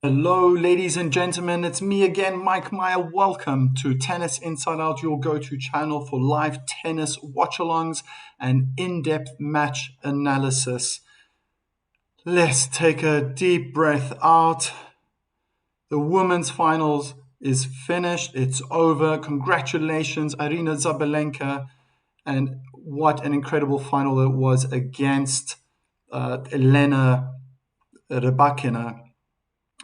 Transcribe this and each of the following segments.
Hello, ladies and gentlemen. It's me again, Mike Meyer. Welcome to Tennis Inside Out, your go-to channel for live tennis watch-alongs and in-depth match analysis. Let's take a deep breath out. The women's finals is finished. It's over. Congratulations, Arina Zabalenka. And what an incredible final it was against Elena Rybakina.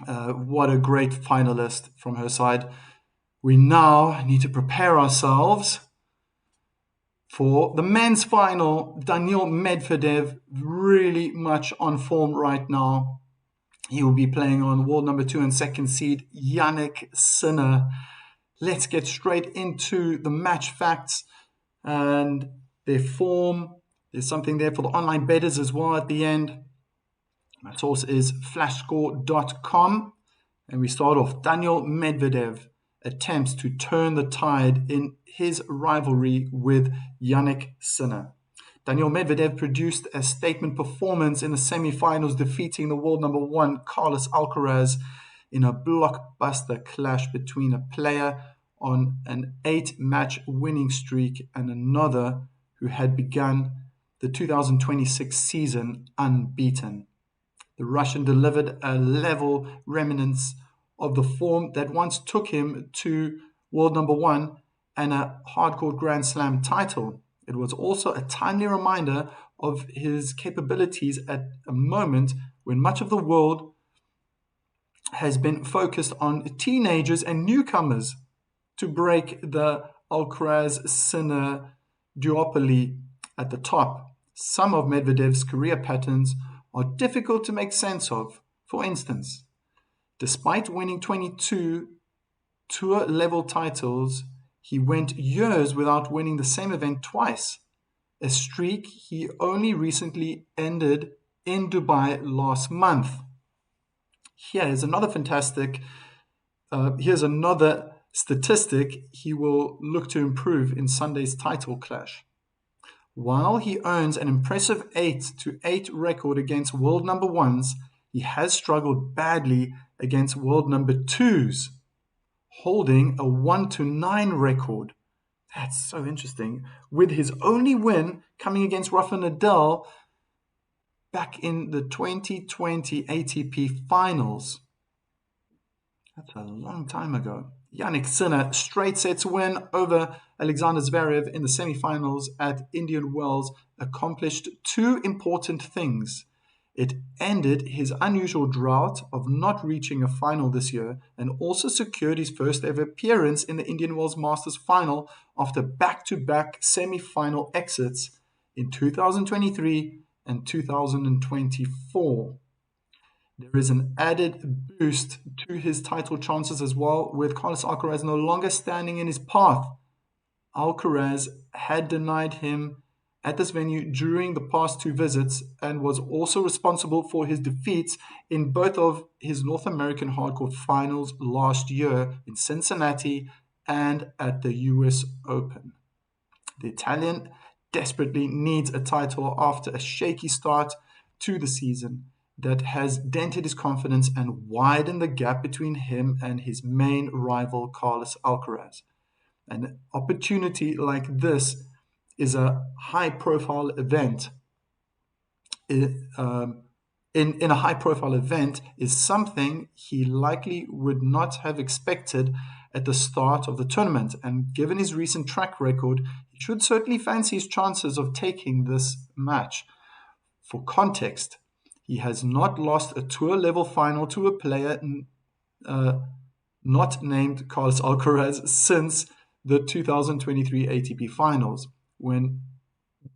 What a great finalist from her side. We now need to prepare ourselves for the men's final. Daniil Medvedev, really much on form right now. He will be playing on world number 2 and second seed, Jannik Sinner. Let's get straight into the match facts and their form. There's something there for the online bettors as well at the end. My source is flashscore.com. And we start off. Daniil Medvedev attempts to turn the tide in his rivalry with Jannik Sinner. Daniil Medvedev produced a statement performance in the semi-finals, defeating the world number 1 Carlos Alcaraz in a blockbuster clash between a player on an 8-match winning streak and another who had begun the 2026 season unbeaten. The Russian delivered a level remnants of the form that once took him to world number 1 and a hardcourt Grand Slam title. It was also a timely reminder of his capabilities at a moment when much of the world has been focused on teenagers and newcomers to break the Alcaraz-Sinner duopoly at the top. Some of Medvedev's career patterns are difficult to make sense of. For instance, despite winning 22 tour-level titles, he went years without winning the same event twice, a streak he only recently ended in Dubai last month. Here's another statistic he will look to improve in Sunday's title clash. While he earns an impressive 8-8 record against world number 1s, he has struggled badly against world number 2s, holding a 1-9 record. That's so interesting. With his only win coming against Rafa Nadal back in the 2020 ATP finals. That's a long time ago. Jannik Sinner straight sets win over Alexander Zverev in the semifinals at Indian Wells accomplished two important things. It ended his unusual drought of not reaching a final this year and also secured his first ever appearance in the Indian Wells Masters final after back-to-back semi-final exits in 2023 and 2024. There is an added boost to his title chances as well, with Carlos Alcaraz no longer standing in his path. Alcaraz had denied him at this venue during the past two visits and was also responsible for his defeats in both of his North American hardcourt finals last year in Cincinnati and at the US Open. The Italian desperately needs a title after a shaky start to the season that has dented his confidence and widened the gap between him and his main rival, Carlos Alcaraz. An opportunity like this is a high-profile event. In a high-profile event is something he likely would not have expected at the start of the tournament, and given his recent track record, he should certainly fancy his chances of taking this match. For context, he has not lost a tour-level final to a player not named Carlos Alcaraz since the 2023 ATP finals, when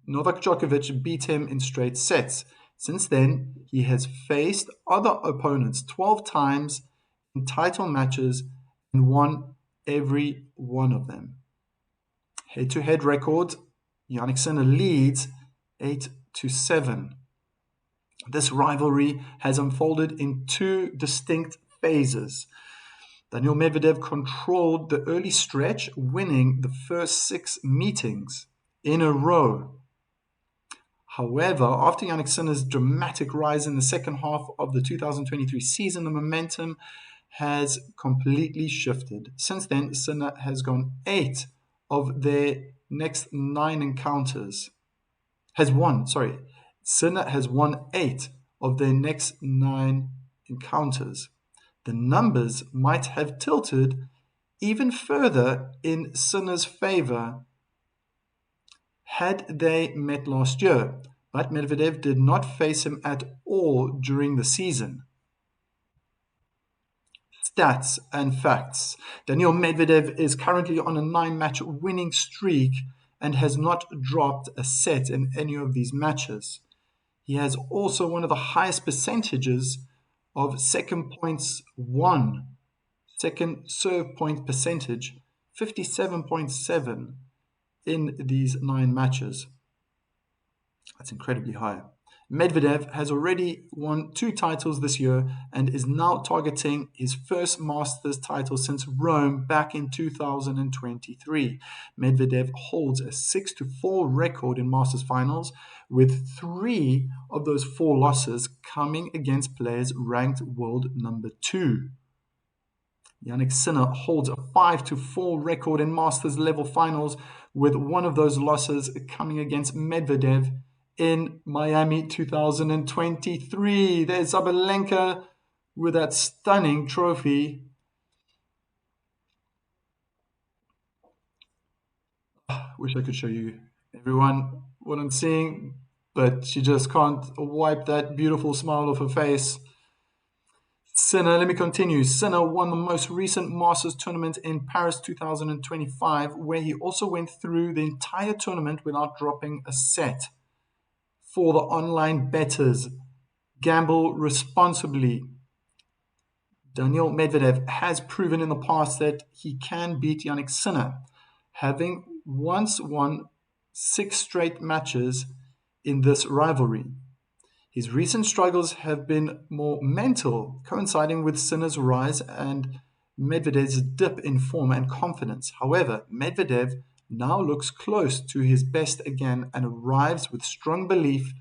Novak Djokovic beat him in straight sets. Since then, he has faced other opponents 12 times in title matches and won every one of them. Head-to-head records, Jannik Sinner leads 8-7. This rivalry has unfolded in two distinct phases. Daniil Medvedev controlled the early stretch, winning the first 6 meetings in a row. However, after Yannick Sinner's dramatic rise in the second half of the 2023 season, the momentum has completely shifted. Since then, Sinner has gone 8 of their next 9 encounters. Sinner has won 8 of their next 9 encounters. The numbers might have tilted even further in Sinner's favor had they met last year, but Medvedev did not face him at all during the season. Stats and facts. Daniil Medvedev is currently on a 9-match winning streak and has not dropped a set in any of these matches. He has also one of the highest percentages of second serve point percentage, 57.7 in these 9 matches. That's incredibly high. Medvedev has already won 2 titles this year and is now targeting his first Masters title since Rome back in 2023. Medvedev holds a 6-4 record in Masters finals, with 3 of those 4 losses coming against players ranked world number 2. Yannick Sinner holds a 5-4 record in Masters level finals, with one of those losses coming against Medvedev in Miami 2023. There's Sabalenka with that stunning trophy. Wish I could show you, everyone, what I'm seeing, but she just can't wipe that beautiful smile off her face. Sinner, let me continue. Sinner won the most recent Masters tournament in Paris 2025, where he also went through the entire tournament without dropping a set. For the online bettors, gamble responsibly. Daniil Medvedev has proven in the past that he can beat Yannick Sinner, having once won 6 straight matches in this rivalry. His recent struggles have been more mental, coinciding with Sinner's rise and Medvedev's dip in form and confidence. However, Medvedev now looks close to his best again and arrives with strong belief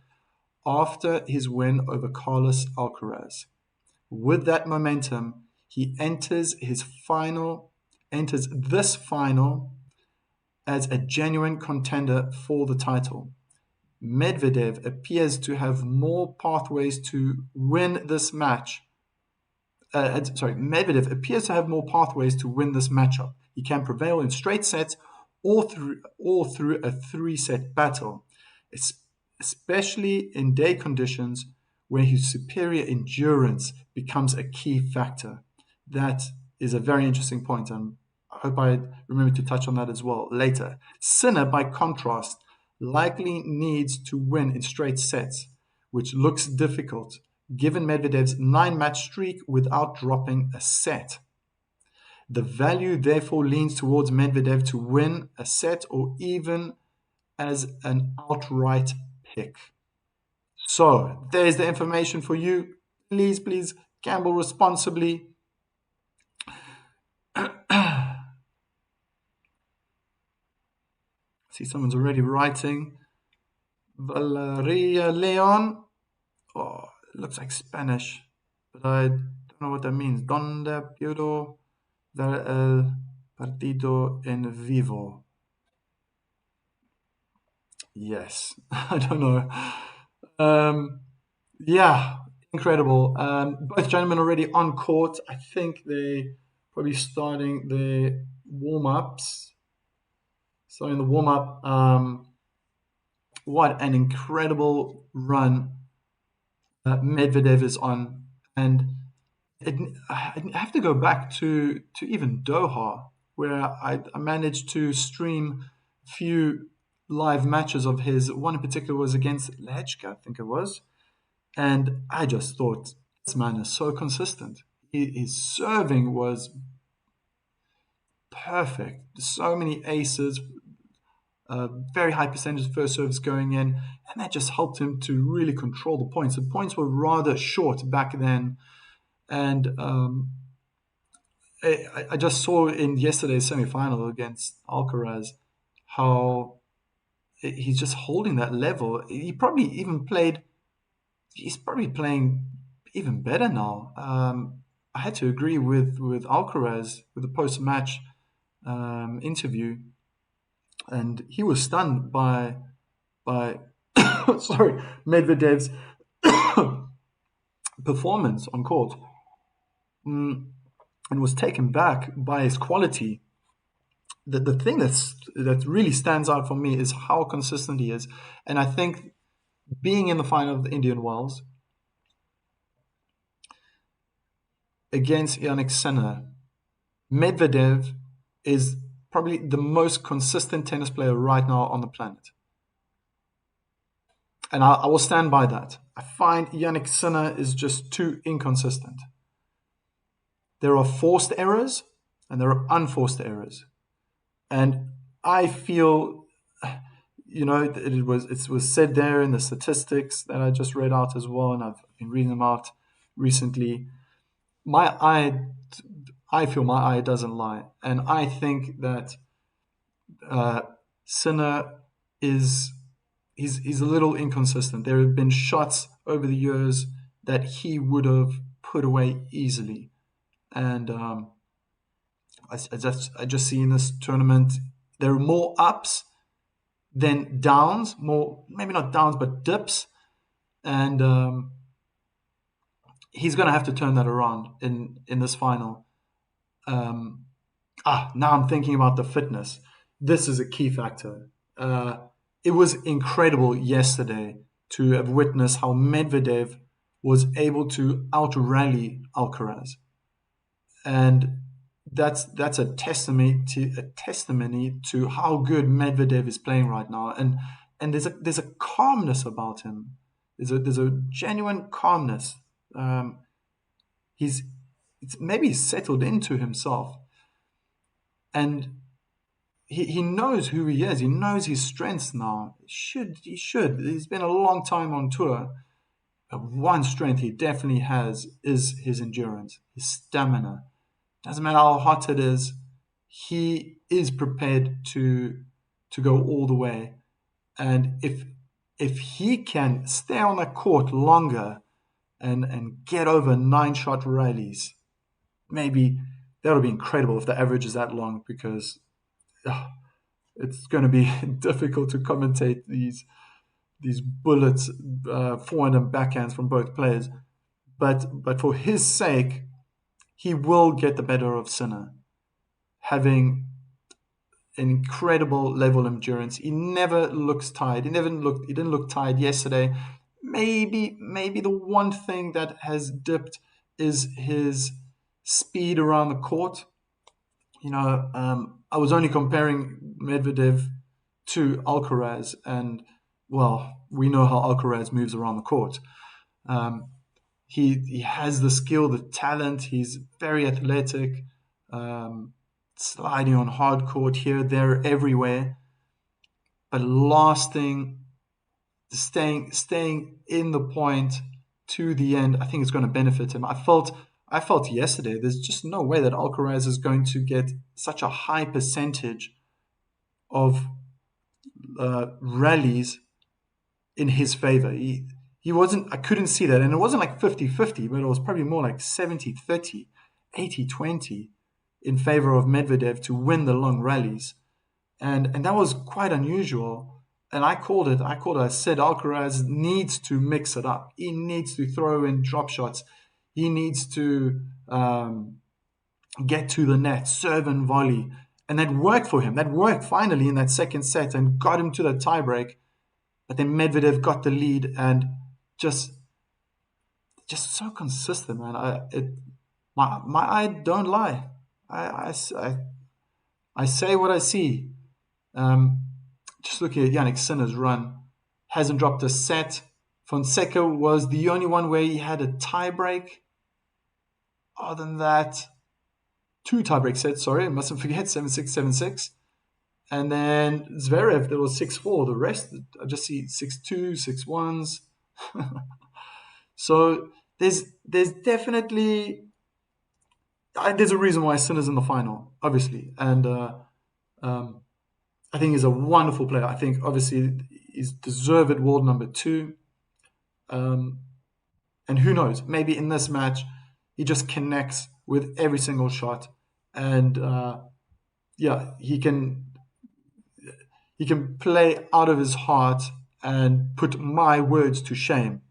after his win over Carlos Alcaraz. With that momentum, he enters this final as a genuine contender for the title. Medvedev appears to have more pathways to win this match. Medvedev appears to have more pathways to win this matchup. He can prevail in straight sets or through a 3-set battle, especially in day conditions where his superior endurance becomes a key factor. That is a very interesting point, and I hope I remember to touch on that as well later. Sinner, by contrast, likely needs to win in straight sets, which looks difficult given Medvedev's 9-match streak without dropping a set. The value therefore leans towards Medvedev to win a set or even as an outright pick. So there's the information for you. Please gamble responsibly. See, someone's already writing. Valeria Leon. Oh, it looks like Spanish, but I don't know what that means. Donde puedo ver el partido en vivo? Yes, I don't know. Yeah, incredible. Both gentlemen already on court. I think they probably starting the warm-ups. So in the warm-up, what an incredible run Medvedev is on. And I have to go back to even Doha, where I managed to stream a few live matches of his. One in particular was against Lechka, I think it was. And I just thought, this man is so consistent. His serving was perfect. So many aces, very high percentage of first serves going in, and that just helped him to really control the points. The points were rather short back then, and I just saw in yesterday's semi-final against Alcaraz how he's just holding that level. He's probably playing even better now. I had to agree with Alcaraz with the post match interview, and he was stunned by sorry, Medvedev's performance on court, and was taken back by his quality. The thing that really stands out for me is how consistent he is, and I think being in the final of the Indian Wells against Yannick Sinner, Medvedev is probably the most consistent tennis player right now on the planet. And I will stand by that. I find Yannick Sinner is just too inconsistent. There are forced errors and there are unforced errors. And I feel, it was said there in the statistics that I just read out as well, and I've been reading them out recently. I feel my eye doesn't lie, and I think that Sinner he's a little inconsistent. There have been shots over the years that he would have put away easily, and I just see in this tournament there are more ups than downs, more maybe not downs but dips, and he's going to have to turn that around in this final. Now I'm thinking about the fitness. This is a key factor. It was incredible yesterday to have witnessed how Medvedev was able to out-rally Alcaraz. And that's a testimony to how good Medvedev is playing right now. And there's a calmness about him. There's a genuine calmness. Maybe he's settled into himself, and he knows who he is. He knows his strengths now. He should. He's been a long time on tour. But one strength he definitely has is his endurance, his stamina. Doesn't matter how hot it is, he is prepared to go all the way. And if he can stay on the court longer and get over 9-shot rallies, maybe that'll be incredible if the average is that long, because it's going to be difficult to commentate these bullets, forehand and backhands from both players. But for his sake, he will get the better of Sinner, having an incredible level of endurance. He never looks tired. He didn't look tired yesterday. Maybe the one thing that has dipped is his speed around the court. I was only comparing Medvedev to Alcaraz, and well, we know how Alcaraz moves around the court. He has the skill, the talent. He's very athletic, sliding on hard court here, there, everywhere. But staying in the point to the end, I think it's going to benefit him. I felt yesterday there's just no way that Alcaraz is going to get such a high percentage of rallies in his favor. He wasn't, I couldn't see that. And it wasn't like 50-50, but it was probably more like 70-30, 80-20 in favor of Medvedev to win the long rallies. And that was quite unusual. And I called it. I said Alcaraz needs to mix it up. He needs to throw in drop shots. He needs to get to the net, serve and volley. And that worked for him. That worked finally in that second set and got him to the tiebreak. But then Medvedev got the lead and just so consistent, man. My eye don't lie. I say what I see. Just looking at Yannick Sinner's run, hasn't dropped a set. Fonseca was the only one where he had a tiebreak. Other than that, 2 tiebreak sets, sorry, I mustn't forget, 7-6, 7-6. And then Zverev, there was 6-4. The rest, I just see 6-2, 6-1s. So there's definitely, there's a reason why Sinner's in the final, obviously. And I think he's a wonderful player. I think obviously he's deserved world number two. Um, and who knows? Maybe in this match he just connects with every single shot, and yeah, he can play out of his heart and put my words to shame.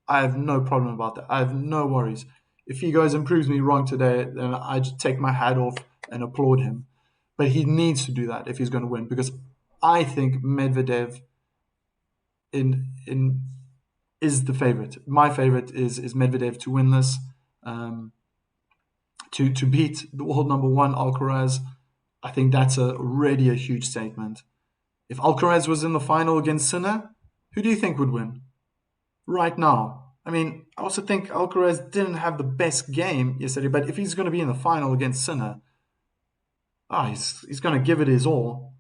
I have no problem about that. I have no worries. If he goes and proves me wrong today, then I just take my hat off and applaud him. But he needs to do that if he's going to win, because I think Medvedev in is the favorite. My favorite is Medvedev to win this, um, to beat the world number one Alcaraz. I think that's already a huge statement. If Alcaraz was in the final against Sinner, who do you think would win right now? I mean, I also think Alcaraz didn't have the best game yesterday, but if he's going to be in the final against Sinner, he's going to give it his all.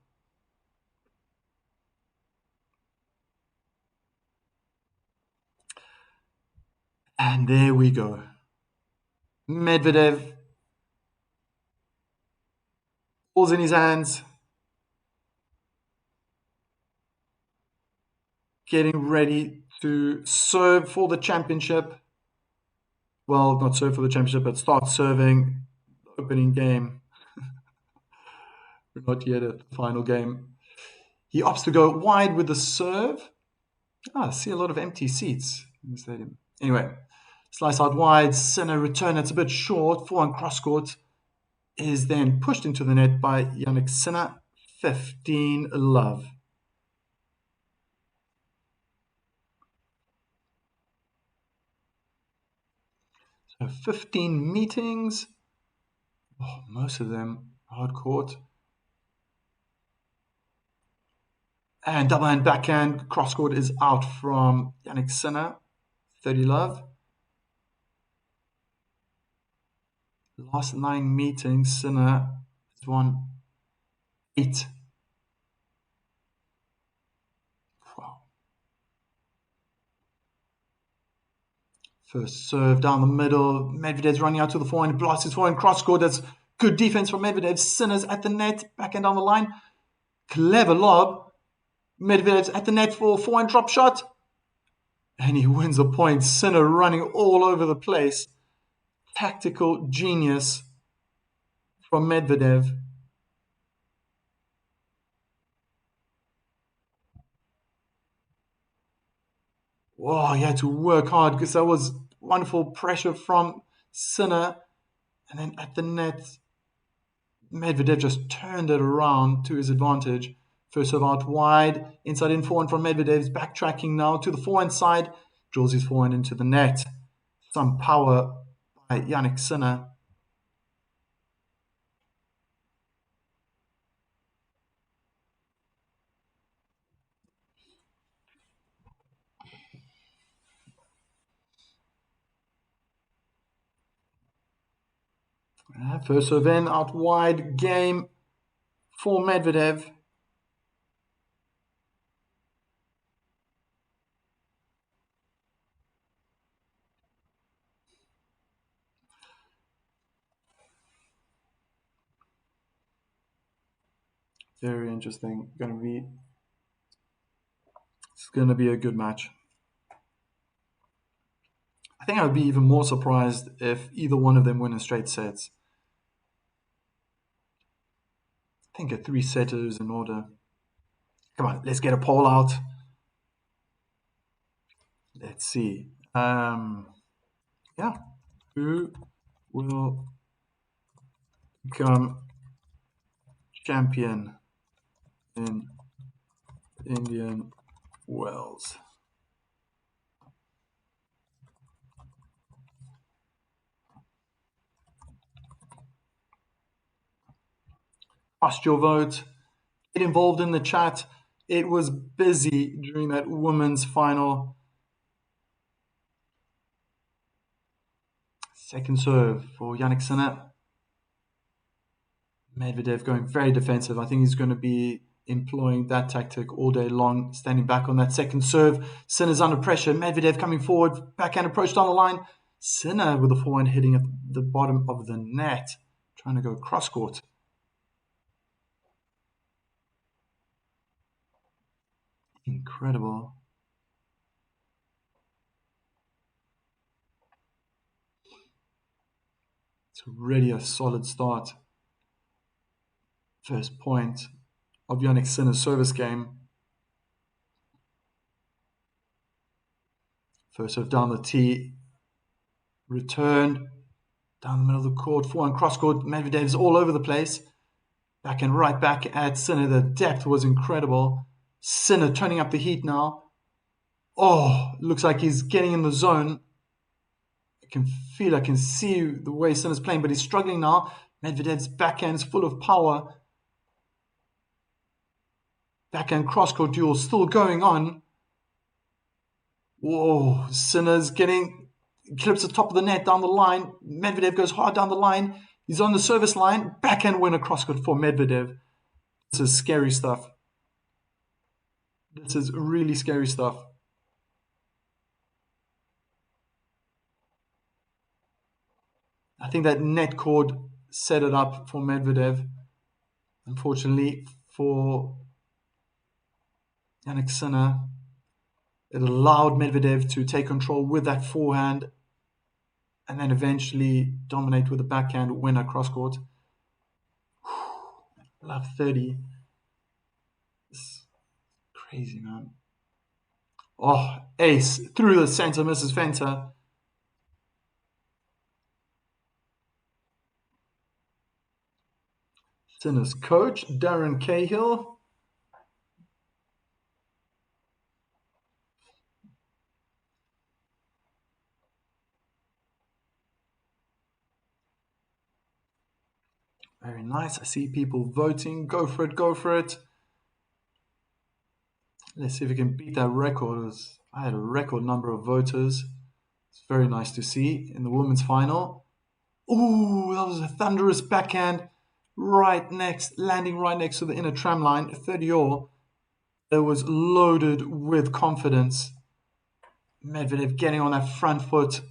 And there we go. Medvedev, balls in his hands, getting ready to serve for the championship. Well, not serve for the championship, but start serving. Opening game. We're not yet at the final game. He opts to go wide with the serve. I see a lot of empty seats in the stadium. Anyway, slice out wide. Sinner return. It's a bit short. Forehand cross court is then pushed into the net by Yannick Sinner. 15 love. So 15 meetings. Oh, most of them hard court. And double hand backhand cross court is out from Yannick Sinner. 30 love. Last 9 meetings, Sinner has won 8. Wow. First serve down the middle. Medvedev's running out to the forehand, blasts his forehand, cross court. That's good defense from Medvedev. Sinner's at the net, backhand down the line. Clever lob. Medvedev's at the net for forehand drop shot. And he wins the point. Sinner running all over the place. Tactical genius from Medvedev. Wow, he had to work hard because that was wonderful pressure from Sinner. And then at the net, Medvedev just turned it around to his advantage. First serve out wide, inside in forehand from Medvedev's backtracking now to the forehand side, draws his forehand into the net. Some power by Yannick Sinner. First serve in, out wide, game for Medvedev. Very interesting. It's gonna be a good match. I think I would be even more surprised if either one of them win in straight sets. I think a 3-setter is in order. Come on, let's get a poll out. Let's see. Yeah. Who will become champion in Indian Wells? Cast your vote. Get involved in the chat. It was busy during that women's final. Second serve for Yannick Sinner. Medvedev going very defensive. I think he's going to be employing that tactic all day long, standing back on that second serve. Sinner's under pressure. Medvedev coming forward, backhand approach down the line. Sinner with the forehand hitting at the bottom of the net, trying to go cross court. Incredible. It's already a solid start. First point of Yannick Sinner's service game. First serve down the tee. Return. Down the middle of the court. Forehand cross court. Medvedev's all over the place. Back and right back at Sinner. The depth was incredible. Sinner turning up the heat now. Oh, looks like he's getting in the zone. I can see the way Sinner's playing, but he's struggling now. Medvedev's backhand is full of power. Backhand cross-court duel still going on. Whoa, Sinner's clips the top of the net down the line. Medvedev goes hard down the line. He's on the service line. Backhand winner cross-court for Medvedev. This is scary stuff. This is really scary stuff. I think that net cord set it up for Medvedev. Unfortunately for Yannick Sinner, it allowed Medvedev to take control with that forehand and then eventually dominate with the backhand, win across court. Love 30. It's crazy, man. Oh, ace through the center, misses Fenter. Sinner's coach, Darren Cahill. Very nice. I see people voting. Go for it, go for it. Let's see if we can beat that record. I had a record number of voters. It's very nice to see in the women's final. Ooh, that was a thunderous backhand. Landing right next to the inner tram line, 30-all. It was loaded with confidence. Medvedev getting on that front foot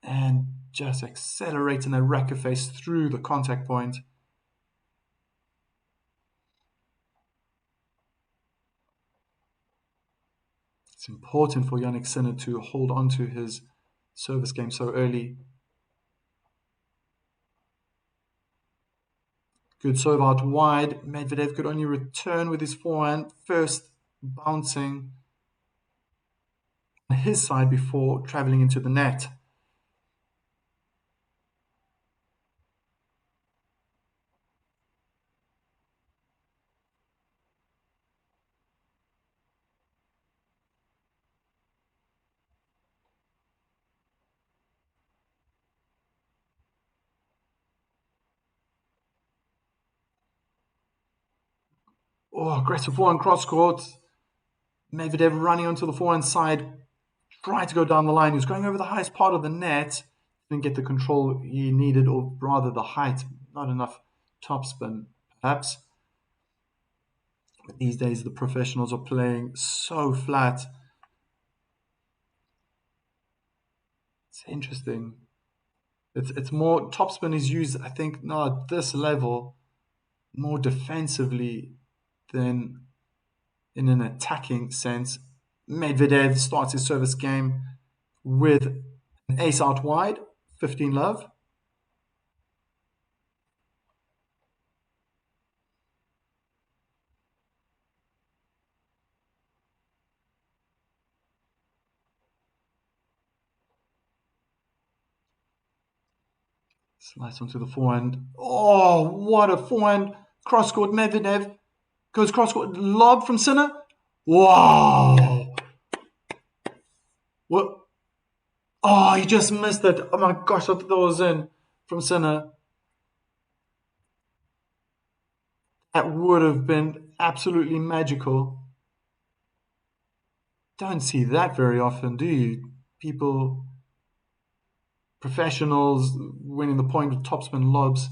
and just accelerating that racket face through the contact point. It's important for Yannick Sinner to hold on to his service game so early. Good serve out wide. Medvedev could only return with his forehand, first bouncing on his side before traveling into the net. Oh, aggressive forehand cross court. Medvedev running onto the forehand side, tried to go down the line. He was going over the highest part of the net. Didn't get the control he needed, or rather the height. Not enough topspin, perhaps. But these days, the professionals are playing so flat. It's interesting. It's more, topspin is used, I think, now at this level, more defensively than in an attacking sense. Medvedev starts his service game with an ace out wide, 15-love. Slice onto the forehand. Oh, what a forehand. Cross-court Medvedev. Goes cross-court. Lob from Sinner. Wow. What? Oh, he just missed it. Oh my gosh, I thought that was in from Sinner. That would have been absolutely magical. Don't see that very often, do you? People, professionals winning the point with topspin lobs.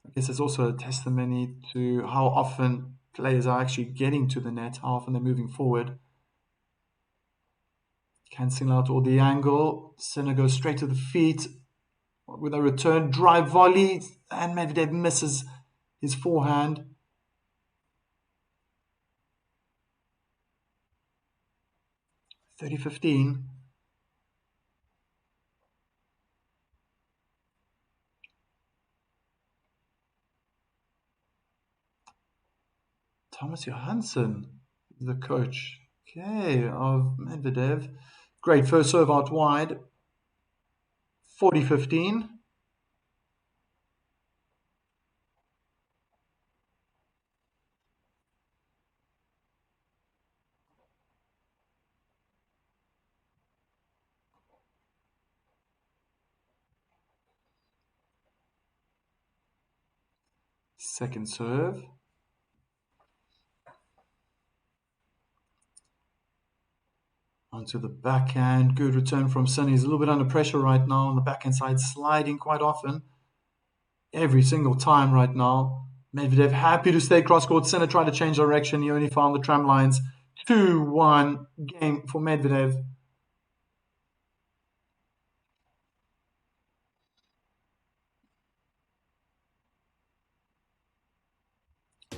I guess it's also a testimony to how often players are actually getting to the net, how often they're moving forward. Cancelling out all the angle. Sinner goes straight to the feet with a return drive volley, and Medvedev misses his forehand. 30-15. Thomas Johansson, the coach, okay, of Medvedev. Great first serve out wide. 40-15. Second serve. Onto the backhand. Good return from Sinner. He's a little bit under pressure right now on the backhand side, sliding quite often. Every single time right now. Medvedev happy to stay cross court. Sinner tried to change direction. He only found the tram lines. 2-1 game for Medvedev.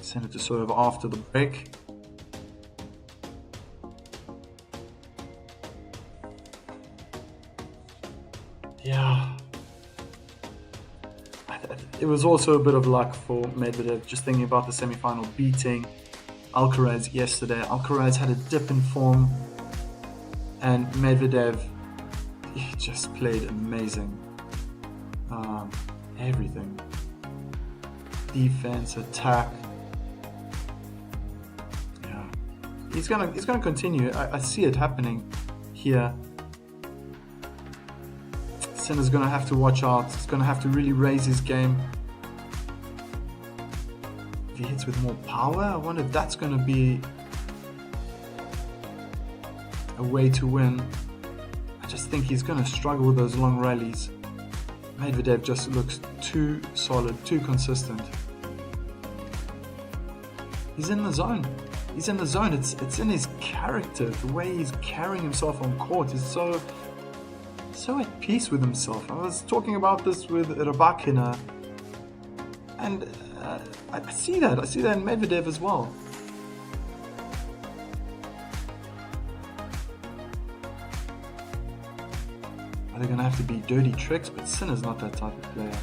Sinner to serve after the break. Yeah. It was also a bit of luck for Medvedev, just thinking about the semi-final beating Alcaraz yesterday. Alcaraz had a dip in form, and Medvedev, he just played amazing. Everything. Defense, attack. Yeah. He's gonna continue. I see it happening here. Sinner's going to have to watch out. He's going to have to really raise his game. If he hits with more power, I wonder if that's going to be a way to win. I just think he's going to struggle with those long rallies. Medvedev just looks too solid, too consistent. He's in the zone. He's in the zone. It's in his character. The way he's carrying himself on court is so at peace with himself. I was talking about this with Rybakina, and I see that in Medvedev as well. Are they going to have to be dirty tricks? But Sinner's not that type of player.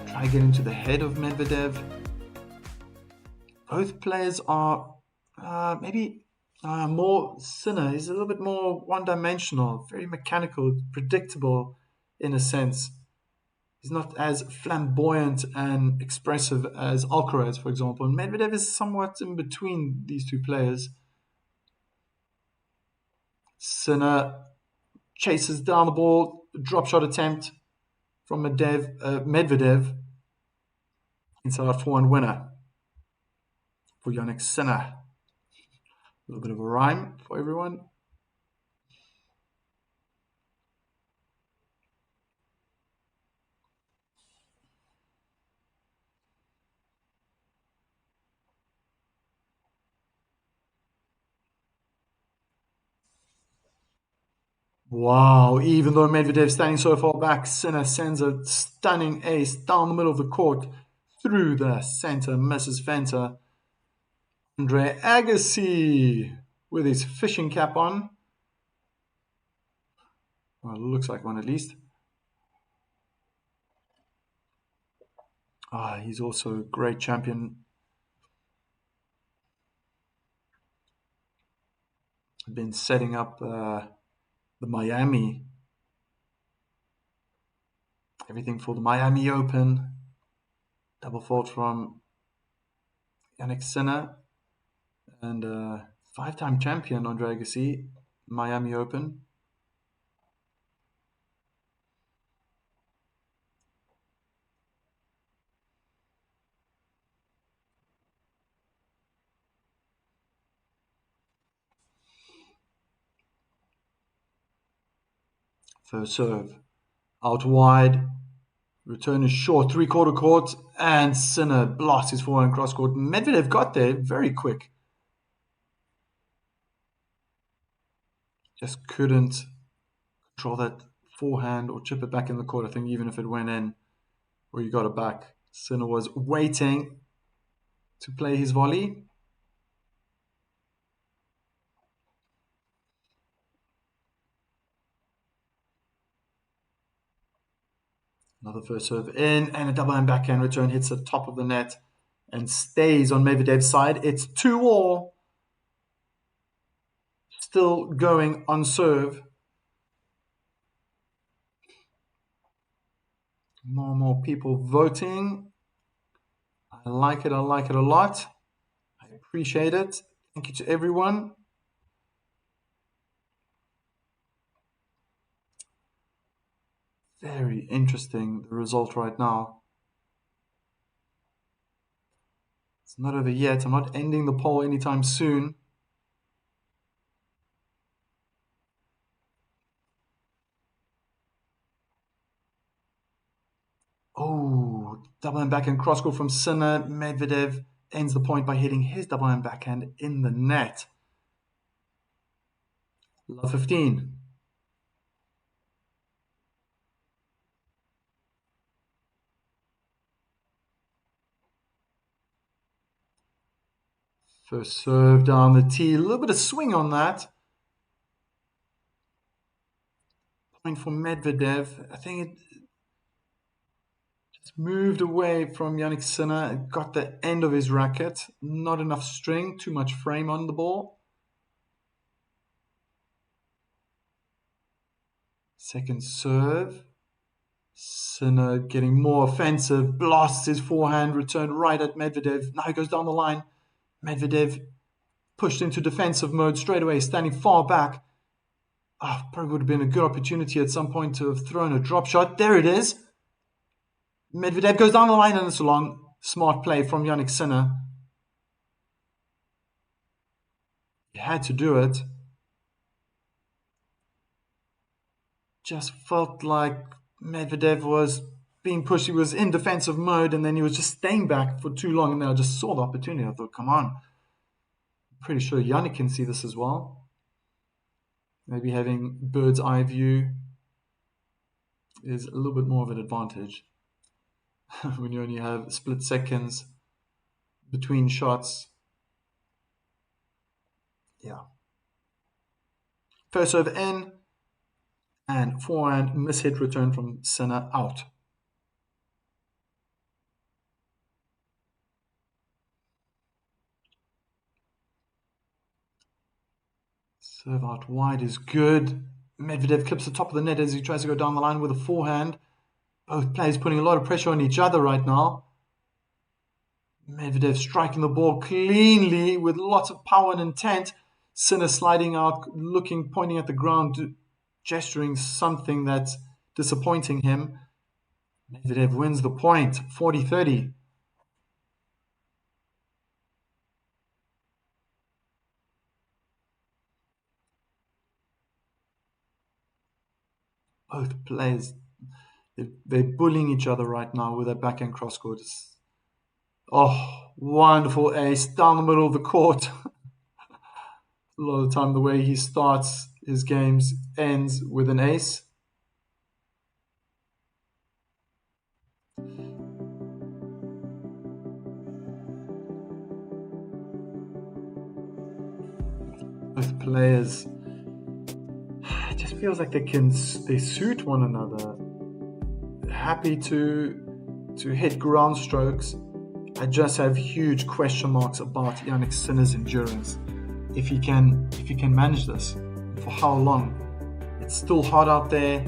Try to get into the head of Medvedev. Both players are maybe more Sinner. He's a little bit more one-dimensional, very mechanical, predictable in a sense. He's not as flamboyant and expressive as Alcaraz, for example. And Medvedev is somewhat in between these two players. Sinner chases down the ball, drop shot attempt from Medvedev. Inside 4-1 winner for Jannik Sinner. A little bit of a rhyme for everyone. Wow, even though Medvedev's standing so far back, Sinner sends a stunning ace down the middle of the court through the center, misses Fenter. Andre Agassi with his fishing cap on. Well, it looks like one at least. He's also a great champion. Been setting up the Miami. Everything for the Miami Open. Double fault from Jannik Sinner. And five-time champion Andre Agassi, Miami Open. First serve. Out wide. Return is short. Three-quarter court. And Sinner blasts his forehand cross court. Medvedev got there very quick. Just couldn't control that forehand or chip it back in the court. I think even if it went in or you got it back. Sinner was waiting to play his volley. Another first serve in, and a double hand backhand return hits the top of the net and stays on Medvedev's side. It's 2-all. Still going on serve. More and more people voting. I like it. I like it a lot. I appreciate it. Thank you to everyone. Very interesting, the result right now. It's not over yet. I'm not ending the poll anytime soon. Oh, double hand backhand cross court from Sinner. Medvedev ends the point by hitting his double hand backhand in the net. Love 15. First serve down the tee. A little bit of swing on that. Point for Medvedev. I think it just moved away from Jannik Sinner. It got the end of his racket. Not enough string. Too much frame on the ball. Second serve. Sinner getting more offensive. Blasts his forehand. Return right at Medvedev. Now he goes down the line. Medvedev pushed into defensive mode straight away, standing far back. Probably would have been a good opportunity at some point to have thrown a drop shot. There it is. Medvedev goes down the line and it's a long, smart play from Jannik Sinner. He had to do it. Just felt like Medvedev was being pushed. He was in defensive mode and then he was just staying back for too long. And then I just saw the opportunity. I thought, come on. I'm pretty sure Jannik can see this as well. Maybe having bird's eye view is a little bit more of an advantage when you only have split seconds between shots. Yeah. First serve in and forehand mishit return from Sinner out. Serve out wide is good. Medvedev clips the top of the net as he tries to go down the line with a forehand. Both players putting a lot of pressure on each other right now. Medvedev striking the ball cleanly with lots of power and intent. Sinner sliding out, looking, pointing at the ground, gesturing something that's disappointing him. Medvedev wins the point, 40-30. Both players, they're bullying each other right now with their backhand cross court. Oh, wonderful ace down the middle of the court. A lot of the time, the way he starts his games ends with an ace. Both players, it just feels like they suit one another. Happy to hit ground strokes. I just have huge question marks about Jannik Sinner's endurance. If he can manage this, for how long? It's still hot out there.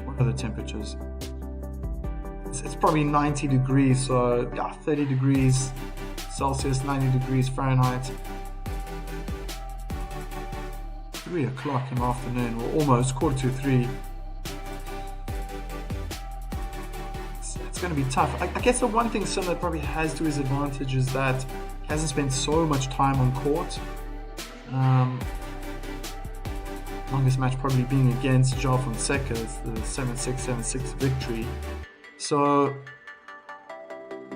What are the temperatures? It's probably 90 degrees, so yeah, 30 degrees Celsius, 90 degrees Fahrenheit. 3 o'clock in the afternoon, or almost 2:45. It's going to be tough. I guess the one thing Sinner probably has to his advantage is that he hasn't spent so much time on court. Longest match probably being against João Fonseca's, the 7-6, 7-6 victory. So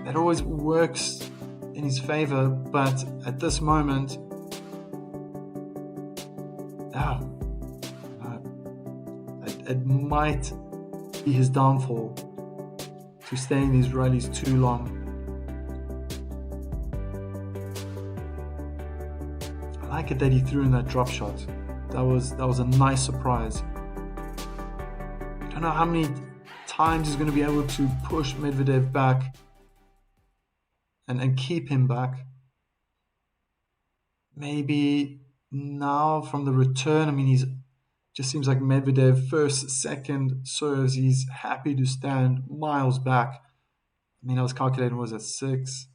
that always works in his favor, but at this moment, it might be his downfall to stay in these rallies too long. I like it that he threw in that drop shot. That was a nice surprise. I don't know how many times he's going to be able to push Medvedev back and keep him back. Maybe now from the return, I mean, he's just seems like Medvedev, first, second serves, he's happy to stand miles back. I mean, I was calculating, was it 6?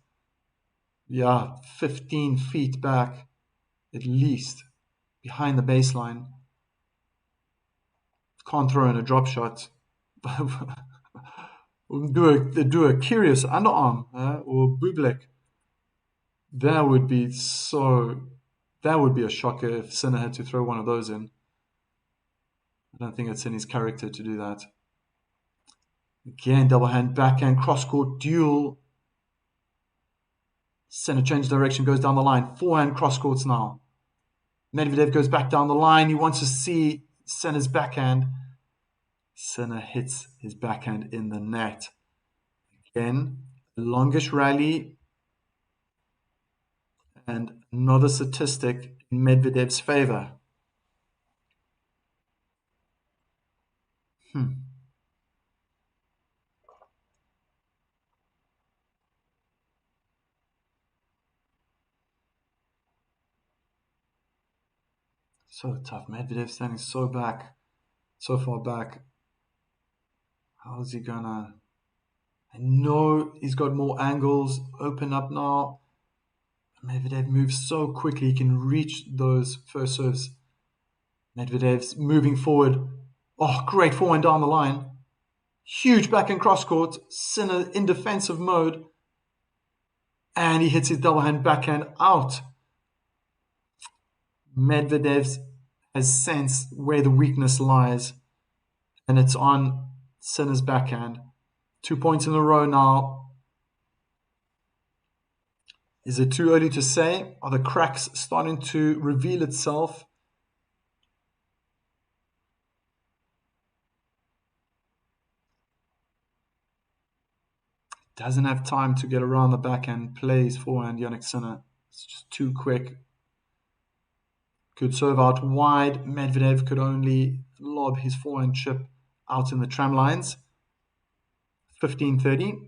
Yeah, 15 feet back, at least, behind the baseline. Can't throw in a drop shot. do a curious underarm or bootleg. That would be a shocker if Sinner had to throw one of those in. I don't think it's in his character to do that. Again, double hand, backhand, cross-court duel. Sinner changes direction, goes down the line. Forehand cross-courts now. Medvedev goes back down the line. He wants to see Sinner's backhand. Sinner hits his backhand in the net. Again, the longest rally and another statistic in Medvedev's favor. So tough. Medvedev standing so far back. How is he gonna? I know he's got more angles. Open up now. Medvedev moves so quickly, he can reach those first serves. Medvedev's moving forward. Oh, great forehand down the line. Huge backhand cross court. Sinner in defensive mode. And he hits his double hand backhand out. Medvedev has sensed where the weakness lies. And it's on Sinner's backhand. 2 points in a row now. Is it too early to say? Are the cracks starting to reveal itself? Doesn't have time to get around the backhand, plays forehand, Jannik Sinner. It's just too quick. Good serve out wide. Medvedev could only lob his forehand chip out in the tram lines. 15-30.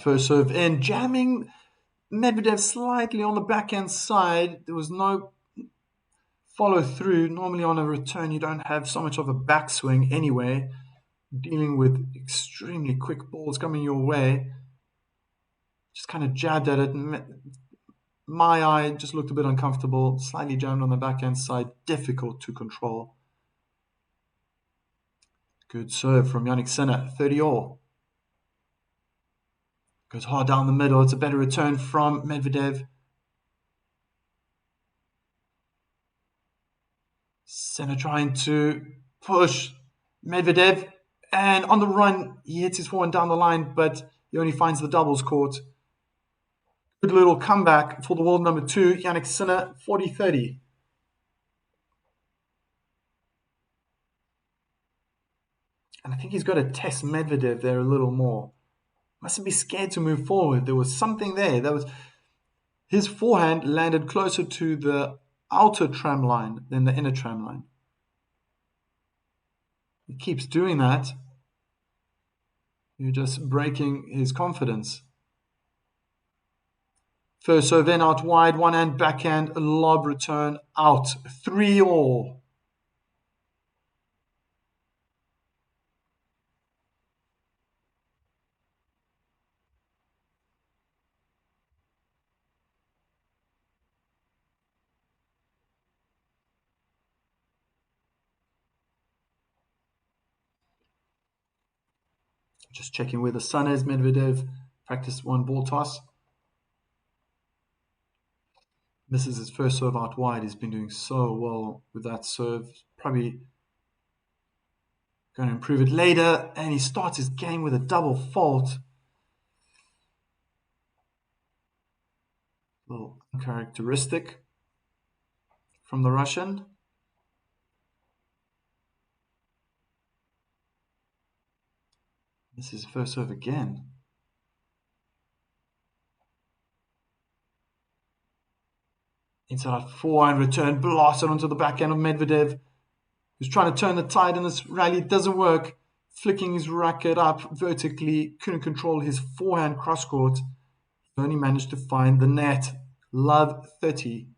First serve in, jamming Medvedev slightly on the backhand side. There was no follow through. Normally on a return, you don't have so much of a backswing anyway. Dealing with extremely quick balls coming your way. Just kind of jabbed at it. My eye just looked a bit uncomfortable. Slightly jammed on the backhand side. Difficult to control. Good serve from Jannik Sinner. 30-all. Goes hard down the middle. It's a better return from Medvedev. Sinner trying to push Medvedev. And on the run, he hits his forehand down the line, but he only finds the doubles court. Good little comeback for the world number 2, Jannik Sinner, 40-30. And I think he's got to test Medvedev there a little more. Mustn't be scared to move forward. There was something there. His forehand landed closer to the outer tram line than the inner tram line. He keeps doing that. You're just breaking his confidence. First serve in, out wide, one hand backhand, a lob return, out. 3-all. Just checking where the sun is. Medvedev practiced one ball toss. Misses his first serve out wide. He's been doing so well with that serve. Probably going to improve it later. And he starts his game with a double fault. A little uncharacteristic from the Russian. This is first serve again. Inside forehand return, blasted onto the backhand of Medvedev, who's trying to turn the tide in this rally. It doesn't work. Flicking his racket up vertically, couldn't control his forehand cross court. He only managed to find the net. Love 30.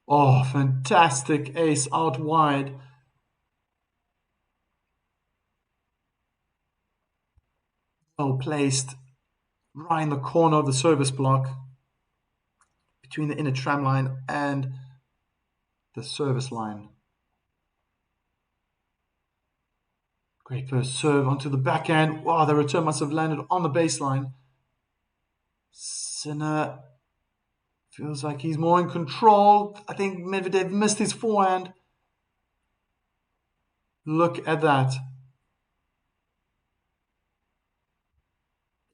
Oh, fantastic ace out wide. Well placed, right in the corner of the service block, between the inner tram line and the service line. Great first serve onto the backhand. Wow, the return must have landed on the baseline. Sinner feels like he's more in control. I think Medvedev missed his forehand. Look at that.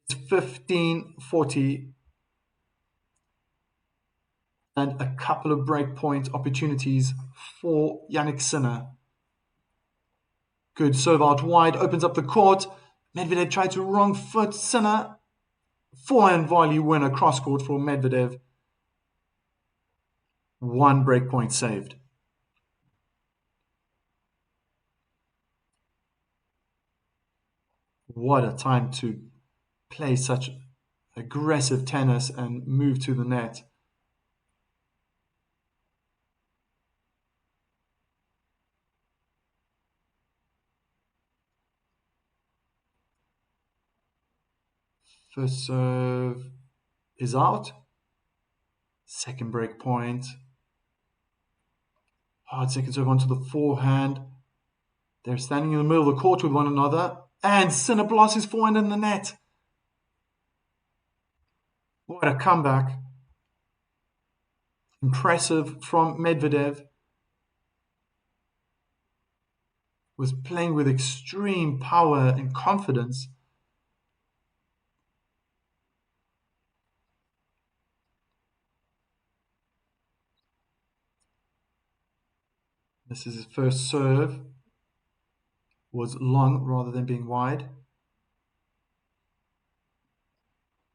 It's 15-40. And a couple of breakpoint opportunities for Jannik Sinner. Good serve out wide, opens up the court. Medvedev tried to wrong foot Sinner. Forehand volley winner, cross court for Medvedev. One breakpoint saved. What a time to play such aggressive tennis and move to the net. First serve is out. Second break point. Hard second serve onto the forehand. They're standing in the middle of the court with one another. And Sinner blasts his forehand in the net. What a comeback. Impressive from Medvedev. Was playing with extreme power and confidence. This is his first serve. Was long rather than being wide.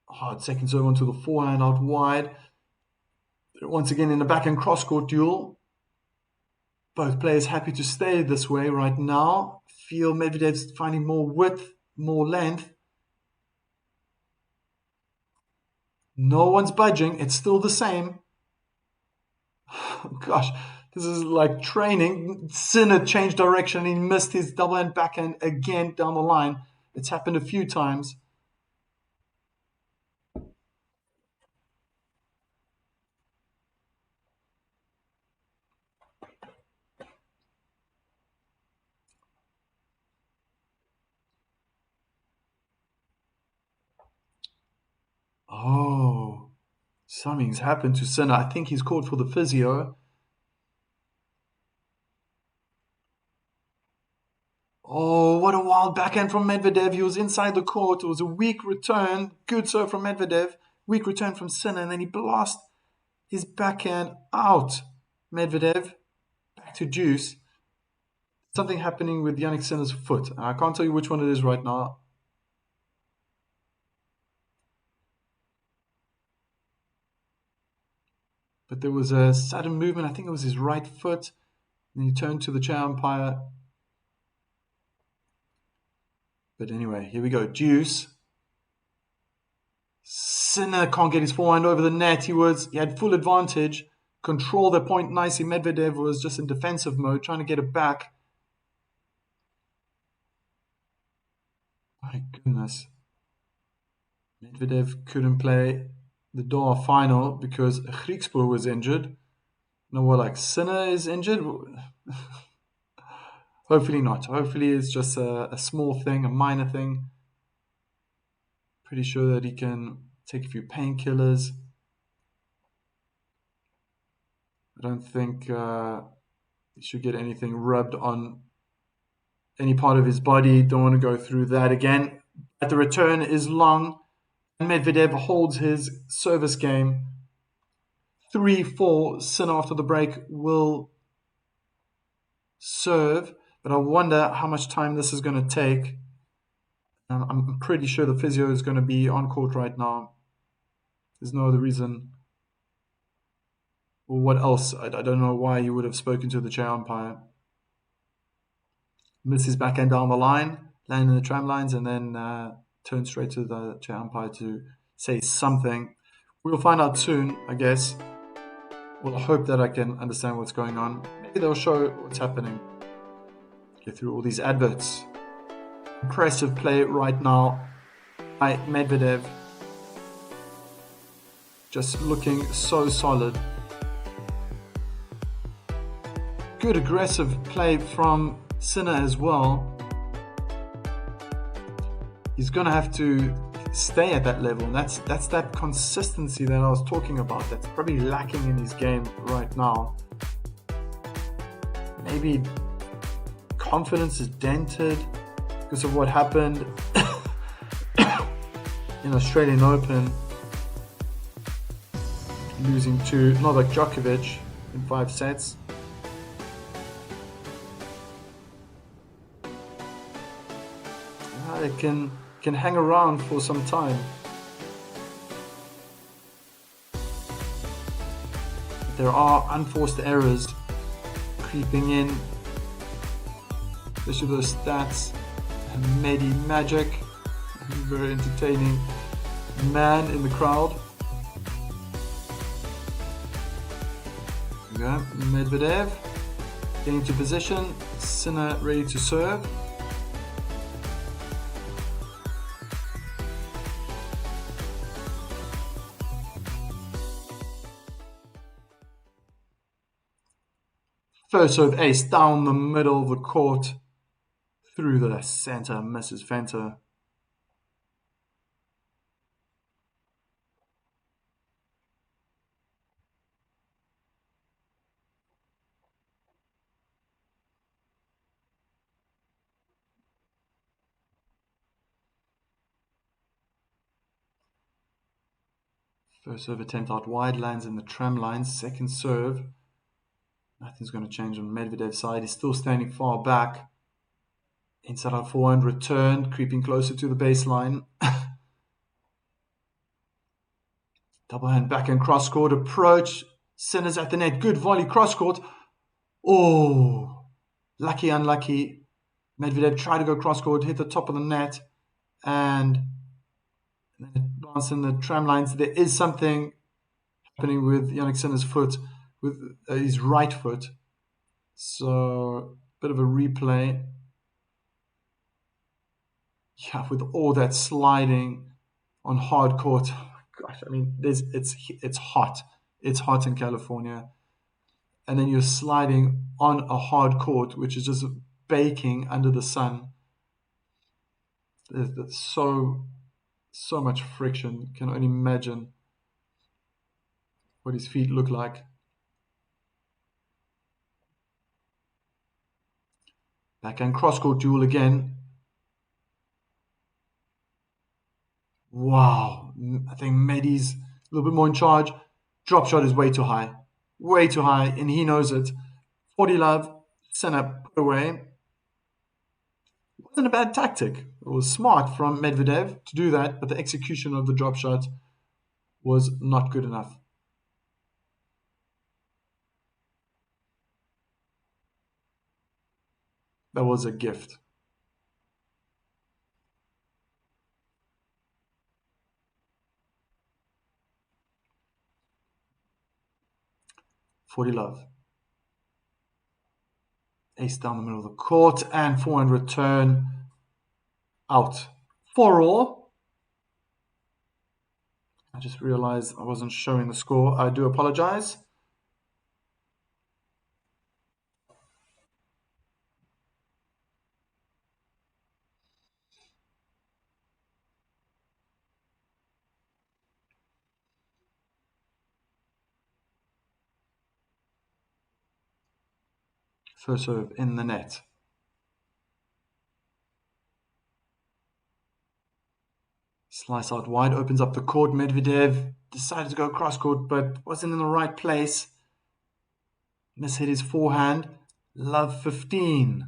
Hard second serve onto the forehand out wide. Once again in the backhand cross-court duel. Both players happy to stay this way right now. Feel Medvedev's finding more width, more length. No one's budging. It's still the same. Gosh, this is like training. Sinner changed direction. He missed his double hand backhand again down the line. It's happened a few times. Oh, something's happened to Sinner. I think he's called for the physio. Oh, what a wild backhand from Medvedev. He was inside the court. It was a weak return. Good serve from Medvedev. Weak return from Sinner. And then he blasted his backhand out. Medvedev back to deuce. Something happening with Jannik Sinner's foot. I can't tell you which one it is right now. But there was a sudden movement. I think it was his right foot. And he turned to the chair umpire. But anyway, here we go. Deuce. Sinner can't get his forehand over the net. He had full advantage. Control the point nicely. Medvedev was just in defensive mode, trying to get it back. My goodness. Medvedev couldn't play the Doha final because Griekspoor was injured. No, what, like Sinner is injured? Hopefully not. Hopefully it's just a small thing, a minor thing. Pretty sure that he can take a few painkillers. I don't think he should get anything rubbed on any part of his body. Don't want to go through that again. But the return is long. Medvedev holds his service game. 3-4. Sinner after the break will serve, but I wonder how much time this is going to take. I'm pretty sure the physio is going to be on court right now. There's no other reason. Or what else? I don't know why he would have spoken to the chair umpire. Misses backhand down the line, land in the tram lines, and then turn straight to the chair umpire to say something. We'll find out soon, I guess. Well, I hope that I can understand what's going on. Maybe they'll show what's happening. Get through all these adverts. Impressive play right now by Medvedev. Just looking so solid. Good aggressive play from Sinner as well. He's going to have to stay at that level. And that's that consistency that I was talking about. That's probably lacking in his game right now. Maybe confidence is dented because of what happened in Australian Open, losing to Novak Djokovic in 5 sets. It can hang around for some time. There are unforced errors creeping in, especially those stats. Medi Magic, very entertaining man in the crowd. There we go. Medvedev getting into position. Sinner ready to serve. First serve ace down the middle of the court. Through the center, misses Fenter. First serve attempt out wide, lands in the tram lines. Second serve. Nothing's going to change on Medvedev's side. He's still standing far back. Inside out forehand return, creeping closer to the baseline. Double hand backhand cross court approach. Sinner's at the net. Good volley cross court. Oh, lucky, unlucky. Medvedev tried to go cross court, hit the top of the net, and then it bounced in the tram lines. There is something happening with Jannik Sinner's foot, with his right foot. So, a bit of a replay. Yeah, with all that sliding on hard court. Gosh, I mean, it's hot. It's hot in California. And then you're sliding on a hard court, which is just baking under the sun. There's so much friction. Can only imagine what his feet look like. Backhand cross-court duel again. Wow. I think Medi's a little bit more in charge. Drop shot is way too high. Way too high, and he knows it. 40 love. Sinner put away. It wasn't a bad tactic. It was smart from Medvedev to do that, but the execution of the drop shot was not good enough. That was a gift. Forty love. Ace down the middle of the court and forehand return out. 4-all. I just realized I wasn't showing the score. I do apologize. First serve in the net. Slice out wide, opens up the court. Medvedev decided to go cross court, but wasn't in the right place. Mishit his forehand. Love 15.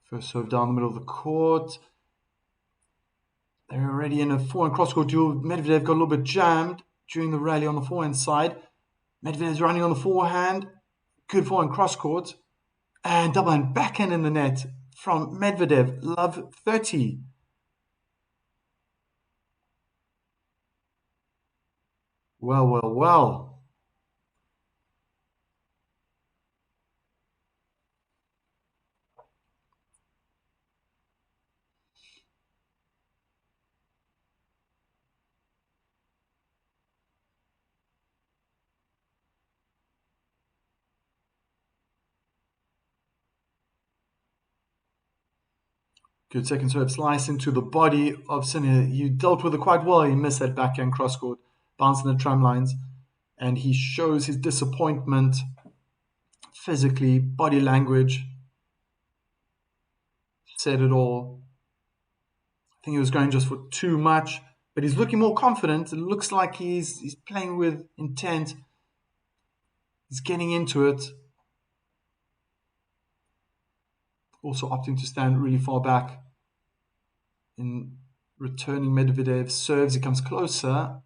First serve down the middle of the court. They're already in a forehand cross-court duel. Medvedev got a little bit jammed during the rally on the forehand side. Medvedev's running on the forehand. Good forehand cross-court. And double hand backhand in the net from Medvedev. Love 30. Well, well, well. Good second serve slice into the body of Sinner. You dealt with it quite well. He missed that backhand cross-court, bouncing the tram lines. And he shows his disappointment physically, body language. Said it all. I think he was going just for too much, but he's looking more confident. It looks like he's playing with intent. He's getting into it. Also opting to stand really far back. In returning Medvedev serves, he comes closer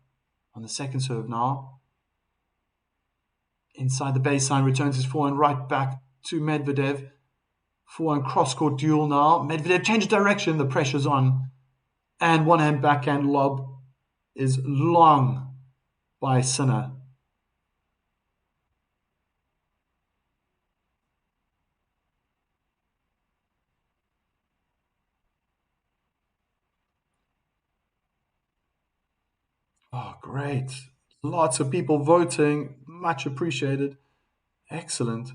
on the second serve now. Inside the baseline, returns his forehand right back to Medvedev. Forehand cross-court duel now. Medvedev changes direction, the pressure's on. And one-hand backhand lob is long by Sinner. Oh, great. Lots of people voting. Much appreciated. Excellent. I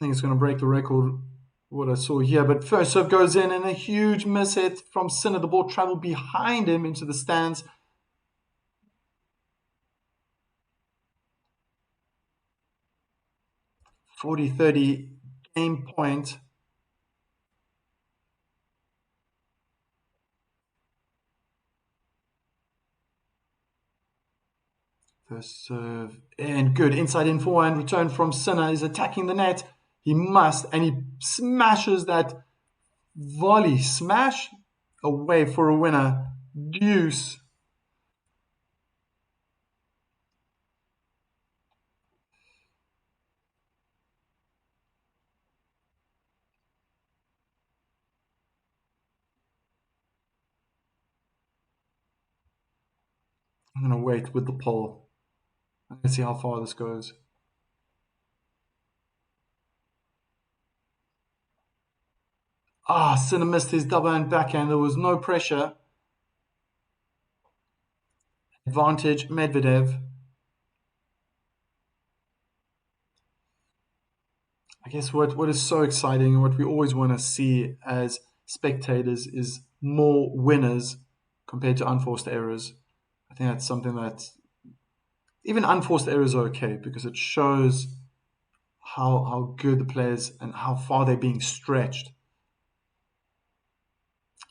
think it's going to break the record, what I saw here. But first serve goes in and a huge miss hit from Sinner. The ball traveled behind him into the stands. (40-30) game point. First serve and good inside in forehand return from Sinner. Is attacking the net. He must, and he smashes that volley smash away for a winner. Deuce. I'm going to wait with the poll. I'm going to see how far this goes. Sinner missed his double hand backhand. There was no pressure. Advantage Medvedev. I guess what is so exciting and what we always want to see as spectators is more winners compared to unforced errors. I think that's something that even unforced errors are okay because it shows how good the players and how far they're being stretched.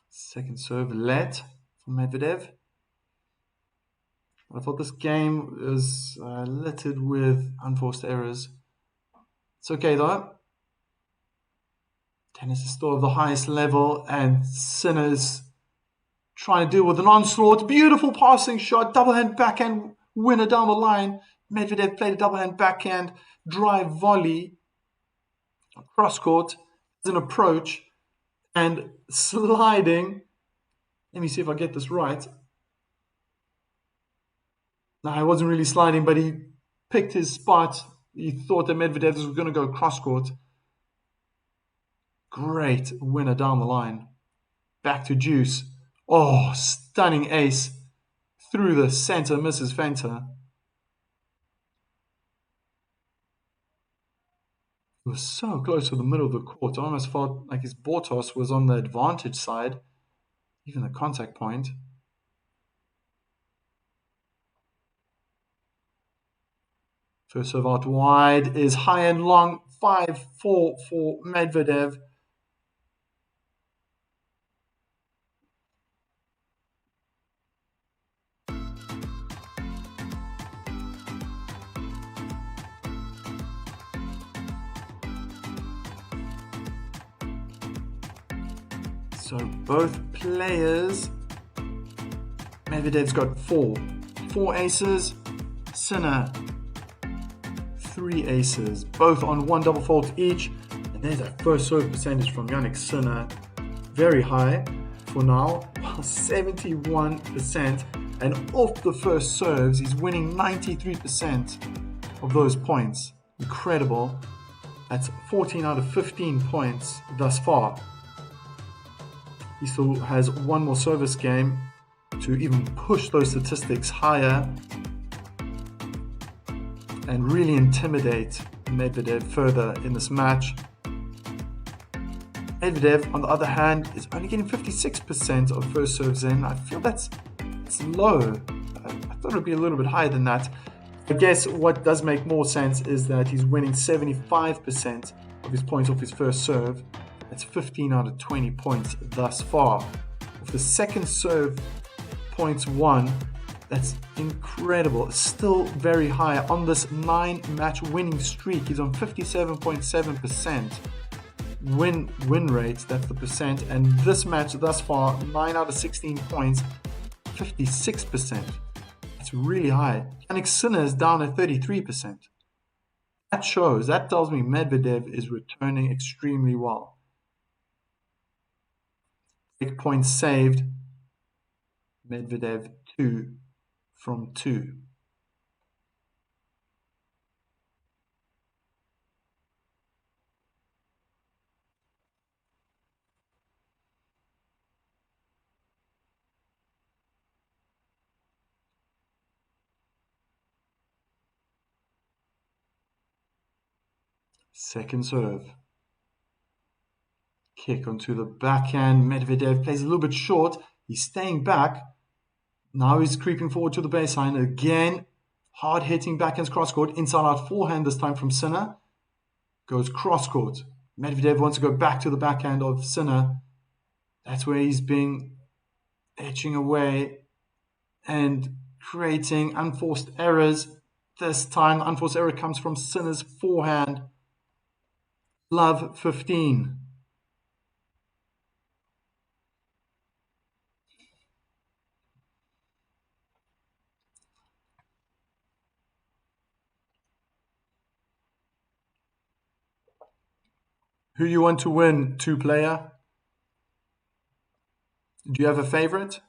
Second serve let from Medvedev. I thought this game was littered with unforced errors. It's okay though. Tennis is still of the highest level, and Sinner's trying to deal with an onslaught. Beautiful passing shot, double hand backhand winner down the line. Medvedev played a double hand backhand drive volley, cross court, as an approach, and sliding. Let me see if I get this right. No, I wasn't really sliding, but he picked his spot. He thought that Medvedev was going to go cross court. Great winner down the line. Back to deuce. Oh, stunning ace. Through the center, misses Fenter. It was so close to the middle of the court. I almost felt like his ball toss was on the advantage side, even the contact point. First serve out wide is high and long, 5-4 for Medvedev. So both players, Medvedev's got four aces, Sinner 3 aces, both on 1 double fault each. And there's a first serve percentage from Yannick Sinner, very high for now, 71%. And off the first serves, he's winning 93% of those points. Incredible. That's 14 out of 15 points thus far. He still has one more service game to even push those statistics higher and really intimidate Medvedev further in this match. Medvedev, on the other hand, is only getting 56% of first serves in. I feel that's low. I thought it would be a little bit higher than that. I guess what does make more sense is that he's winning 75% of his points off his first serve. That's 15 out of 20 points thus far. Of the second serve points won, that's incredible. Still very high on this 9-match winning streak. He's on 57.7% win rate. That's the percent. And this match thus far, 9 out of 16 points, 56%. That's really high. Yannick Sinner is down at 33%. That tells me Medvedev is returning extremely well. Big points saved. Medvedev 2 from 2. Second serve. Kick onto the backhand. Medvedev plays a little bit short. He's staying back. Now he's creeping forward to the baseline. Again, hard hitting backhands cross court. Inside out forehand this time from Sinner. Goes cross court. Medvedev wants to go back to the backhand of Sinner. That's where he's been edging away and creating unforced errors. This time, the unforced error comes from Sinner's forehand. Love 15. Who you want to win, 2-player? Do you have a favorite?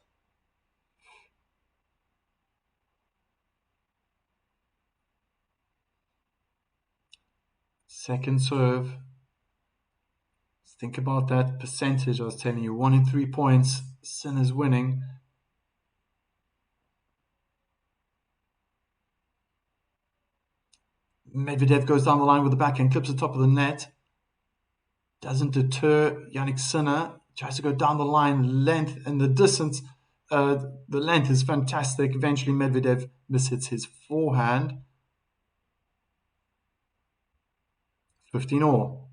Second serve. Think about that percentage I was telling you. 1 in 3 points. Sinner's winning. Medvedev goes down the line with the backhand, clips the top of the net. Doesn't deter Yannick Sinner. Tries to go down the line, length and the distance. The length is fantastic. Eventually Medvedev mishits his forehand. 15 all.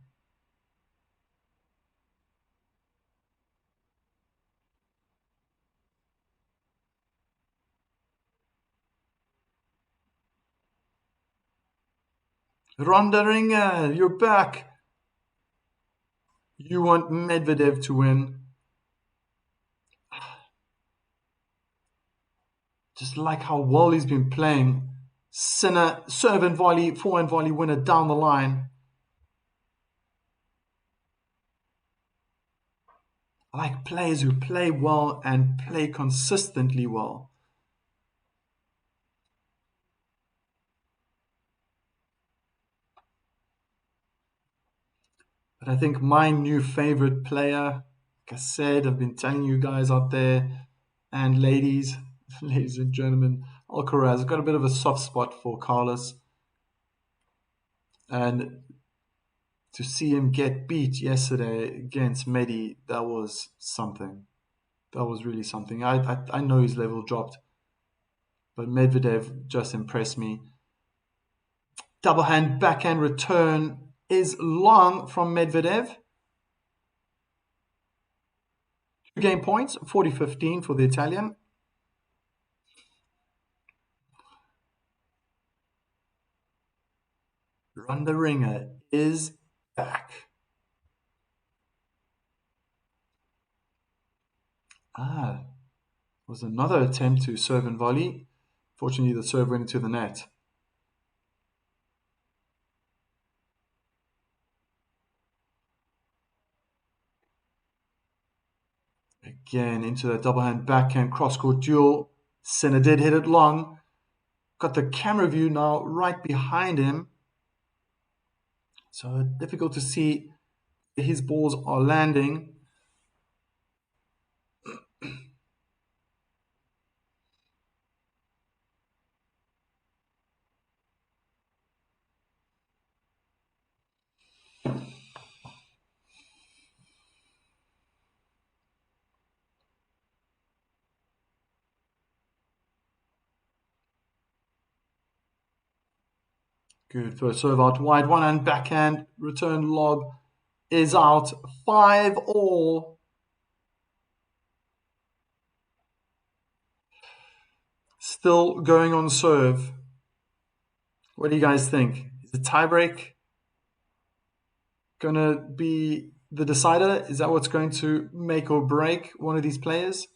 Ronderinger, you're back. You want Medvedev to win. Just like how well he's been playing. Sinner, serve and volley, forehand volley winner down the line. I like players who play well and play consistently well. But I think my new favorite player, like I said, I've been telling you guys out there, and ladies and gentlemen, Alcaraz. I've got a bit of a soft spot for Carlos. And to see him get beat yesterday against Medi, that was something. That was really something. I know his level dropped, but Medvedev just impressed me. Double hand backhand return is long from Medvedev. 2 game points, 40-15 for the Italian. Ronda Ringer is back. Was another attempt to serve and volley. Fortunately, the serve went into the net. Again, into that double hand backhand cross-court duel. Sinner did hit it long. Got the camera view now right behind him. So difficult to see where his balls are landing. Good first serve out wide. One hand backhand. Return lob is out. 5-all. Still going on serve. What do you guys think? Is the tiebreak going to be the decider? Is that what's going to make or break one of these players?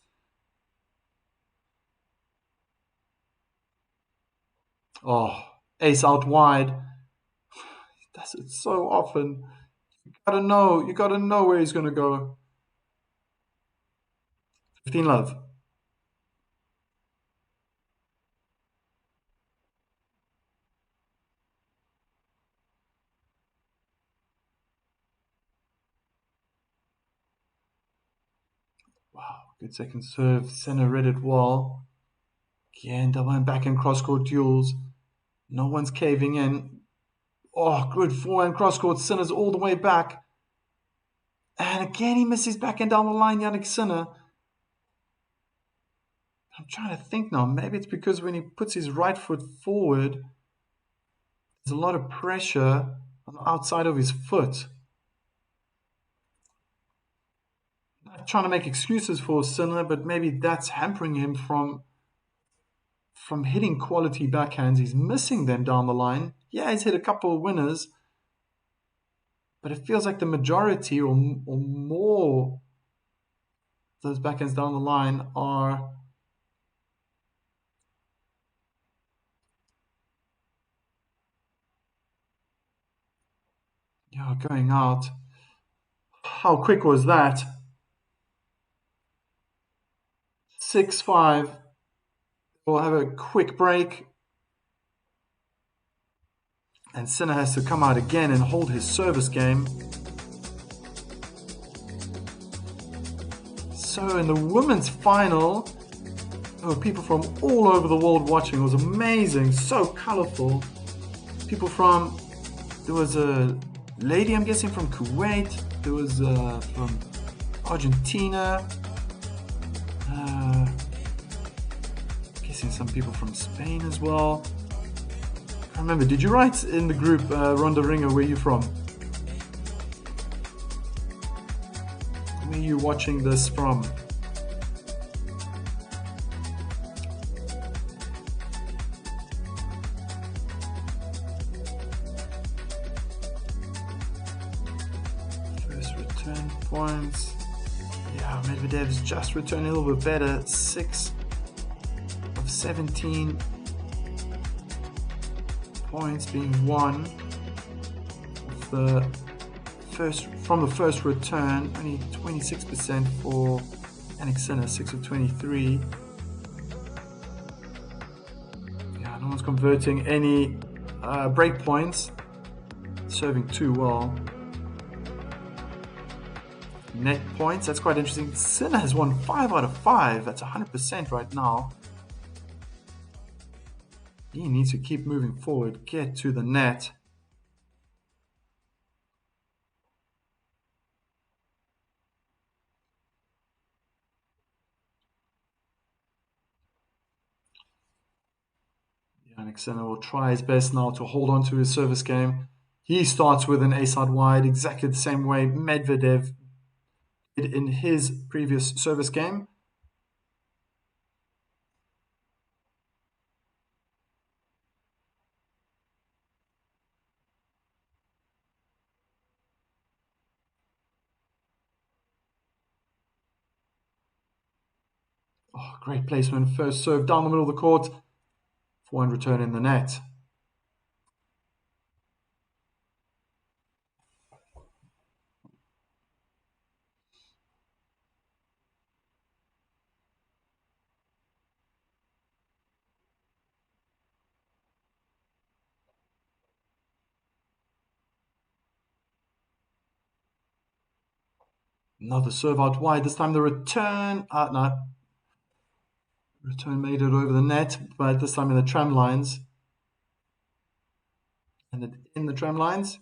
Oh, ace out wide. He does it so often. You gotta know where he's gonna go. 15 love. Wow, good second serve. Center read it well. Again, double hand backhand cross court duels. No one's caving in. Oh, good forehand cross court. Sinner's all the way back. And again, he misses backhand down the line, Yannick Sinner. I'm trying to think now. Maybe it's because when he puts his right foot forward, there's a lot of pressure on the outside of his foot. I'm not trying to make excuses for Sinner, but maybe that's hampering him from hitting quality backhands. He's missing them down the line. Yeah, he's hit a couple of winners, but it feels like the majority or more of those backhands down the line are going out. How quick was that? 6-5. We'll have a quick break. And Sinner has to come out again and hold his service game. So in the women's final, there were people from all over the world watching. It was amazing, so colorful. There was a lady, I'm guessing, from Kuwait. There was from Argentina. Guessing some people from Spain as well. I remember, did you write in the group, Ronda Ringer, where you from? Where are you watching this from? First return points. Yeah, Medvedev's just returned a little bit better. 6 of 17. Points being won from the first return, only 26% for Yannick Sinner, 6 of 23. Yeah, no one's converting any break points, serving too well. Net points, that's quite interesting. Sinner has won 5 out of 5, that's 100% right now. He needs to keep moving forward, get to the net. Yannick Sinner will try his best now to hold on to his service game. He starts with an ace-side wide, exactly the same way Medvedev did in his previous service game. Oh, great placement. First serve down the middle of the court. Forehand return in the net. Another serve out wide. This time the return. No. Return made it over the net, but this time in the tram lines. And in the tram lines.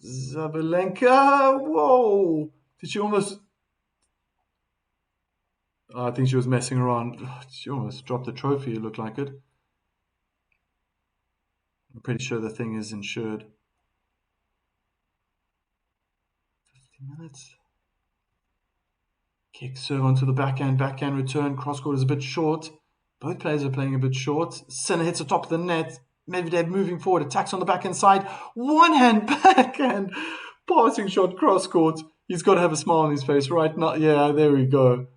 Zabalenka. Whoa. Did she almost... I think she was messing around. She almost dropped the trophy, it looked like it. I'm pretty sure the thing is insured. 50 minutes. Kick serve onto the backhand return. Cross court is a bit short. Both players are playing a bit short. Sinner hits the top of the net. Medvedev moving forward, attacks on the backhand side. One hand backhand. Passing shot cross court. He's got to have a smile on his face right now. Yeah, there we go.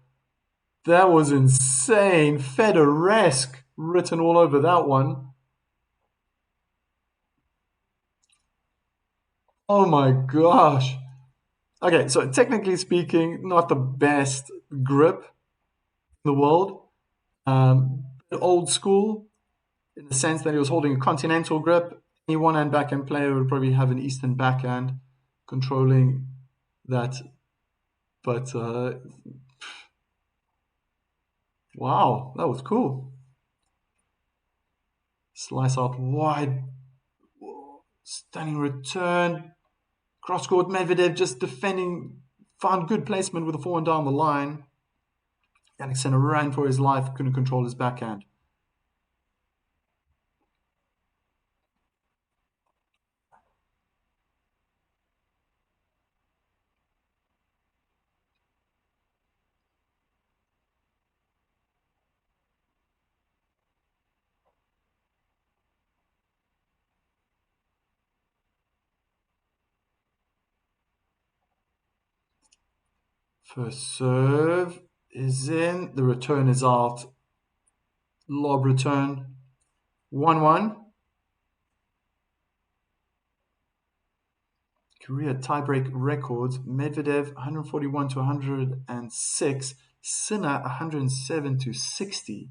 That was insane. Federesque written all over that one. Oh my gosh. Okay, so technically speaking, not the best grip in the world. Old school in the sense that he was holding a continental grip. Any one-hand backhand player would probably have an Eastern backhand controlling that. But wow, that was cool. Slice out wide. Stunning return. Cross court, Medvedev just defending, found good placement with the forehand down the line. Yannick Sinner ran for his life, couldn't control his backhand. First serve is in, the return is out. Lob return, 1-1. Career tiebreak records, Medvedev 141 to 106, Sinner 107 to 60.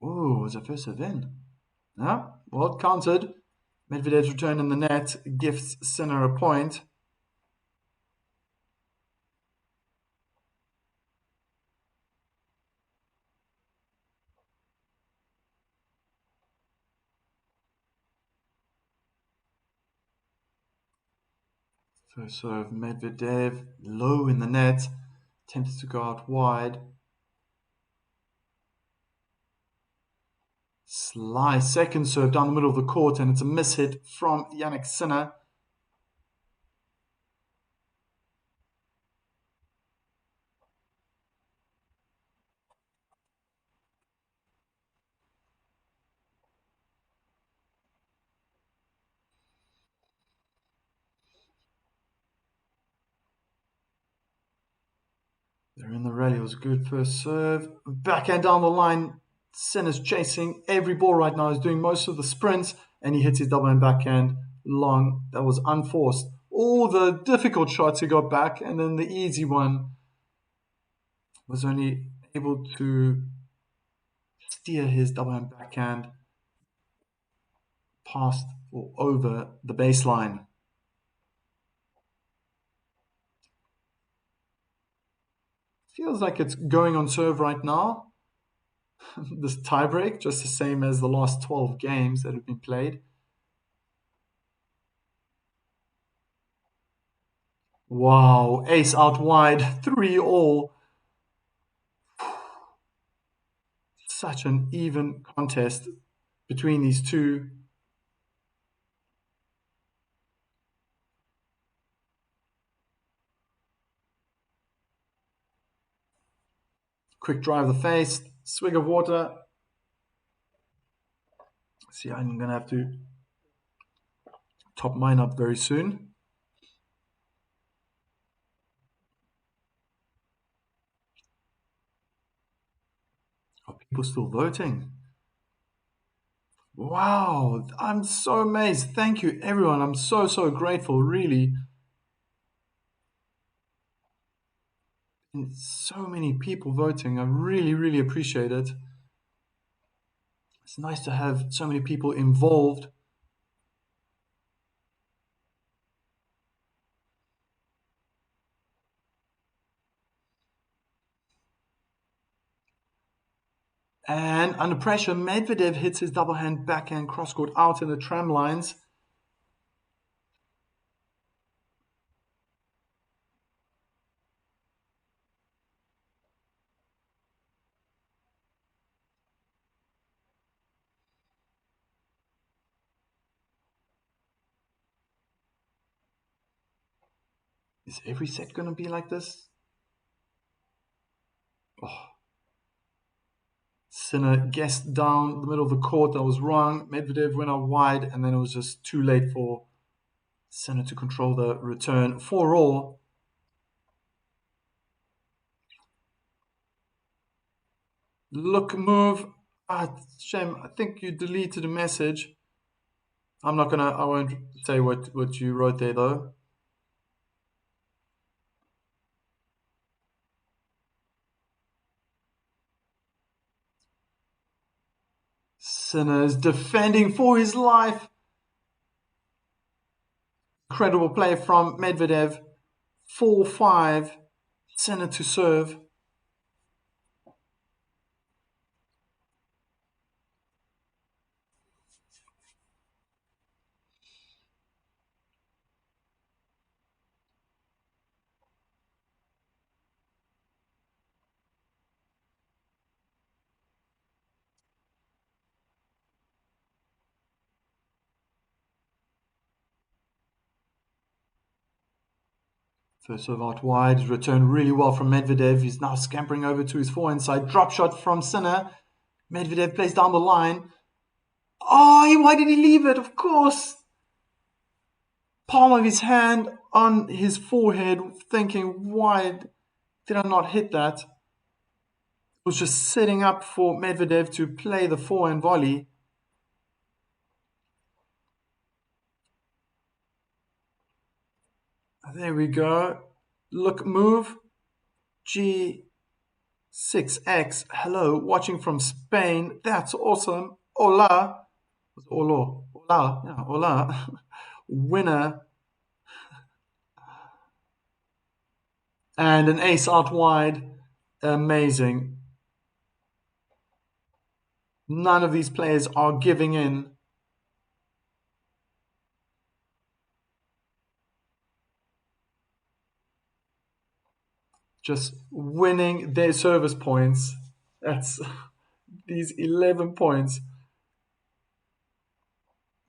Oh, was a first serve in? No, well counted. Medvedev's return in the net gifts Sinner a point. First serve, Medvedev low in the net, tempted to go out wide. Slice, second serve down the middle of the court, and it's a mishit from Yannick Sinner. They're in the rally. It was a good first serve. Backhand down the line. Sinner's chasing every ball right now. He's doing most of the sprints, and he hits his double hand backhand long. That was unforced. All the difficult shots he got back, and then the easy one was only able to steer his double hand backhand past or over the baseline. Feels like it's going on serve right now. This tiebreak, just the same as the last 12 games that have been played. Wow, ace out wide, 3-all. Such an even contest between these two. Quick drive the face, swig of water. See, I'm gonna have to top mine up very soon. Are people still voting? Wow, I'm so amazed. Thank you, everyone. I'm so grateful, really. And so many people voting. I really appreciate it. It's nice to have so many people involved. And under pressure, Medvedev hits his double hand backhand cross-court out in the tram lines. Is every set going to be like this? Oh. Sinner guessed down the middle of the court. That was wrong. Medvedev went out wide, and then it was just too late for Sinner to control the return. 4-all. Look, move. Ah, shame. I think you deleted a message. I won't say what you wrote there though. Sinner is defending for his life. Incredible play from Medvedev. 4-5. Sinner to serve. First serve out wide, his return really well from Medvedev. He's now scampering over to his forehand side. Drop shot from Sinner. Medvedev plays down the line. Oh, why did he leave it? Of course. Palm of his hand on his forehead, thinking, why did I not hit that? It was just setting up for Medvedev to play the forehand volley. There we go. Look, move. G6X. Hello, watching from Spain. That's awesome. Hola. Hola. Hola. Yeah, hola. Winner. And an ace out wide. Amazing. None of these players are giving in. Just winning their service points. That's these 11 points.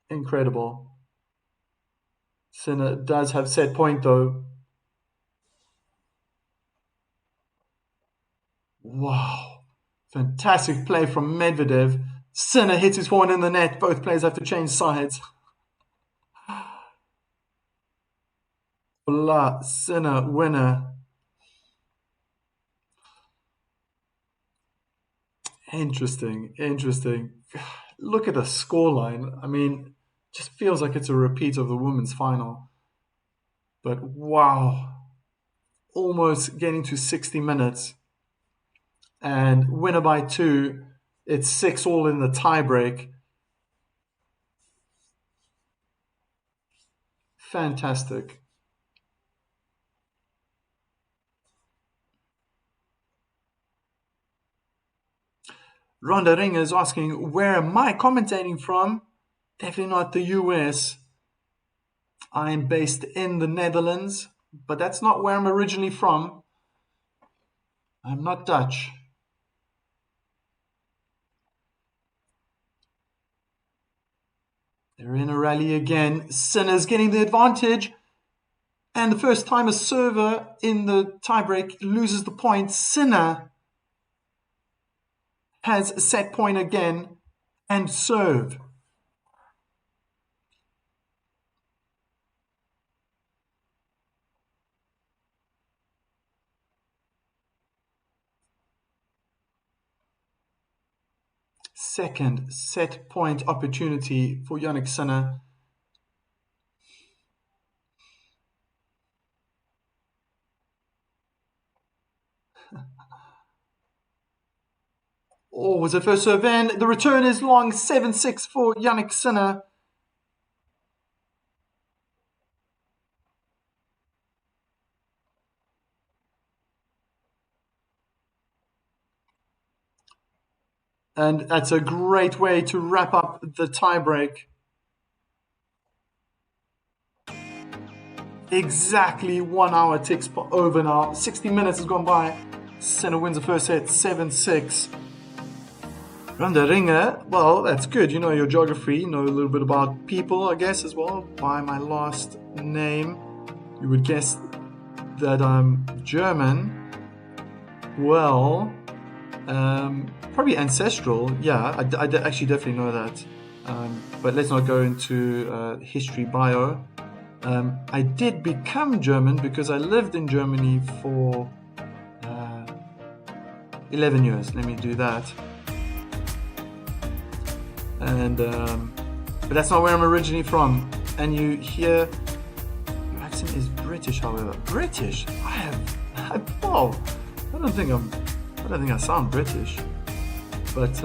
Incredible. Sinner does have set point though. Wow. Fantastic play from Medvedev. Sinner hits his forehand in the net. Both players have to change sides. Voila, Sinner, winner. Interesting. Look at the scoreline. I mean, just feels like it's a repeat of the women's final. But wow, almost getting to 60 minutes. And winner by 2. It's 6-all in the tiebreak. Fantastic. Rhonda Ringer is asking, where am I commentating from? Definitely not the US. I'm based in the Netherlands. but that's not where I'm originally from. I'm not Dutch. They're in a rally again. Sinner's getting the advantage. And the first time a server in the tiebreak loses the point, Sinner has a set point again and serve. Second set point opportunity for Yannick Sinner. Oh, was it first serve in? The return is long, 7-6 for Yannick Sinner. And that's a great way to wrap up the tiebreak. Exactly 1 hour ticks over now. 60 minutes has gone by. Sinner wins the first set, 7-6. Randa Ringer, well, that's good. You know your geography, you know a little bit about people, I guess, as well. By my last name, you would guess that I'm German. Well, probably ancestral. Yeah, I actually definitely know that. But let's not go into history bio. I did become German because I lived in Germany for 11 years. Let me do that. And but that's not where I'm originally from. And you hear your accent is British, however. British? Wow. I don't think I sound British. But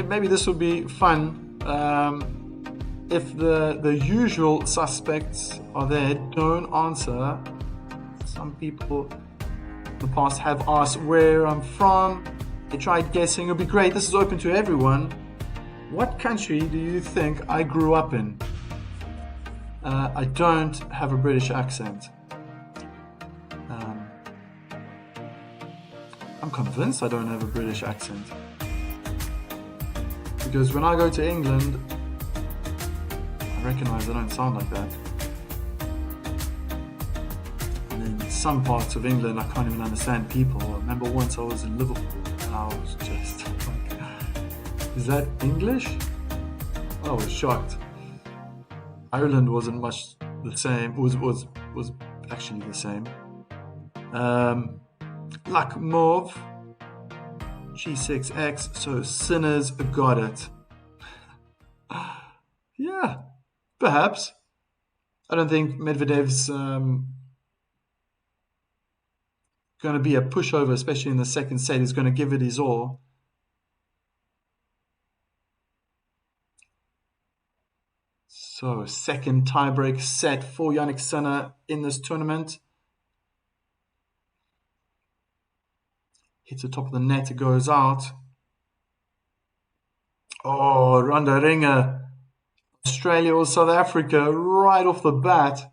maybe this would be fun. If the usual suspects are there, don't answer. Some people in the past have asked where I'm from. They tried guessing. It would be great. This is open to everyone. What country do you think I grew up in? I don't have a British accent. I'm convinced I don't have a British accent. Because when I go to England, I recognise I don't sound like that. And in some parts of England, I can't even understand people. I remember once I was in Liverpool and I was just like, is that English? I was shocked. Ireland wasn't much the same. Was actually the same. Luck Mauve. G6X, so Sinners got it. Yeah, perhaps. I don't think Medvedev's going to be a pushover, especially in the second set. He's going to give it his all. So, second tiebreak set for Yannick Sinner in this tournament. Hits the top of the net, it goes out. Oh, Randa Ringer. Australia or South Africa right off the bat.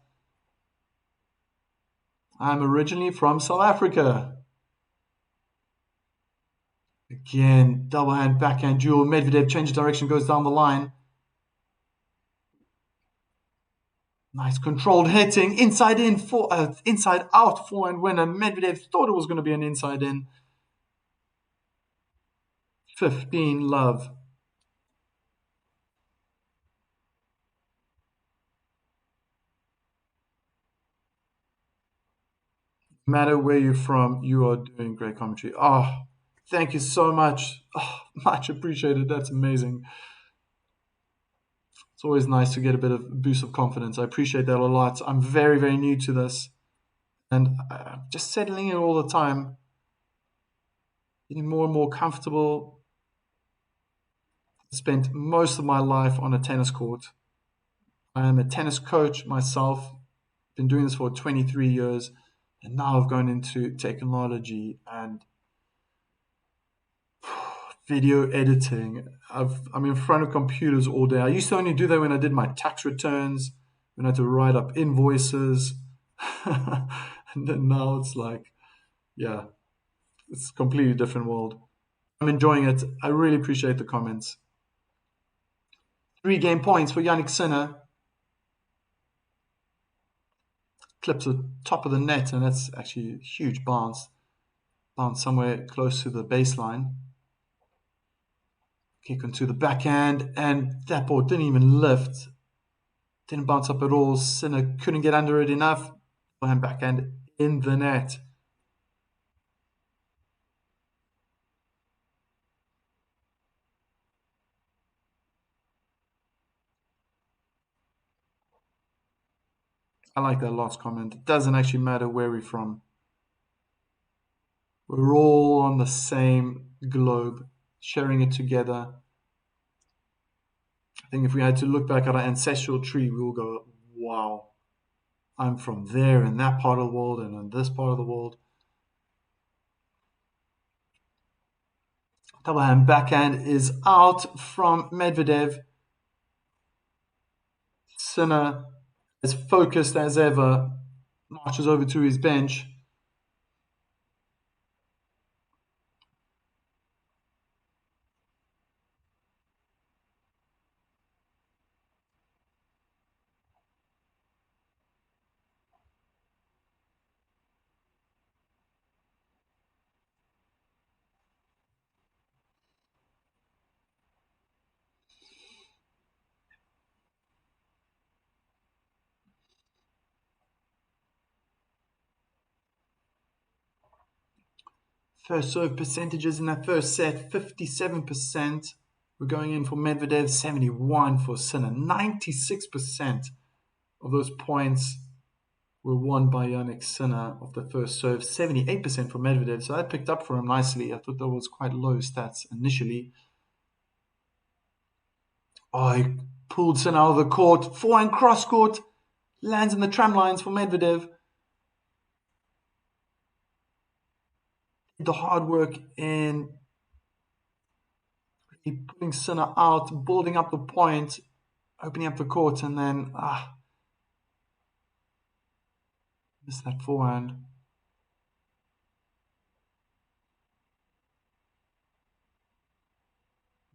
I'm originally from South Africa. Again, double hand, backhand duel. Medvedev changes direction, goes down the line. Nice controlled hitting. Inside in, inside out forehand winner. Medvedev thought it was going to be an inside in. 15 love. No matter where you're from, you are doing great commentary. Oh, thank you so much. Oh, much appreciated. That's amazing. It's always nice to get a bit of boost of confidence. I appreciate that a lot. I'm very, very new to this. And just settling in all the time. Getting more and more comfortable. Spent most of my life on a tennis court. I am a tennis coach myself. Been doing this for 23 years. And now I've gone into technology and video editing. I'm in front of computers all day. I used to only do that when I did my tax returns We had to write up invoices. And then now it's like, yeah, it's a completely different world. I'm enjoying it. I really appreciate the comments. 3 game points for Yannick Sinner. Clips the top of the net, and that's actually a huge bounce. Bounce somewhere close to the baseline. Kick onto the backhand, and that ball didn't even lift. Didn't bounce up at all. Sinner couldn't get under it enough. And backhand in the net. I like that last comment. It doesn't actually matter where we're from. We're all on the same globe, sharing it together. I think if we had to look back at our ancestral tree, we will go, wow, I'm from there in that part of the world and in this part of the world. Double hand backhand is out from Medvedev. Sinner, as focused as ever, marches over to his bench. First serve percentages in that first set, 57%. We're going in for Medvedev, 71 for Sinner. 96% of those points were won by Yannick Sinner of the first serve, 78% for Medvedev. So that picked up for him nicely. I thought that was quite low stats initially. Oh, he pulled Sinner out of the court. Forehand cross court. Lands in the tram lines for Medvedev. The hard work in putting Sinner out, building up the point, opening up the court, and then missed that forehand.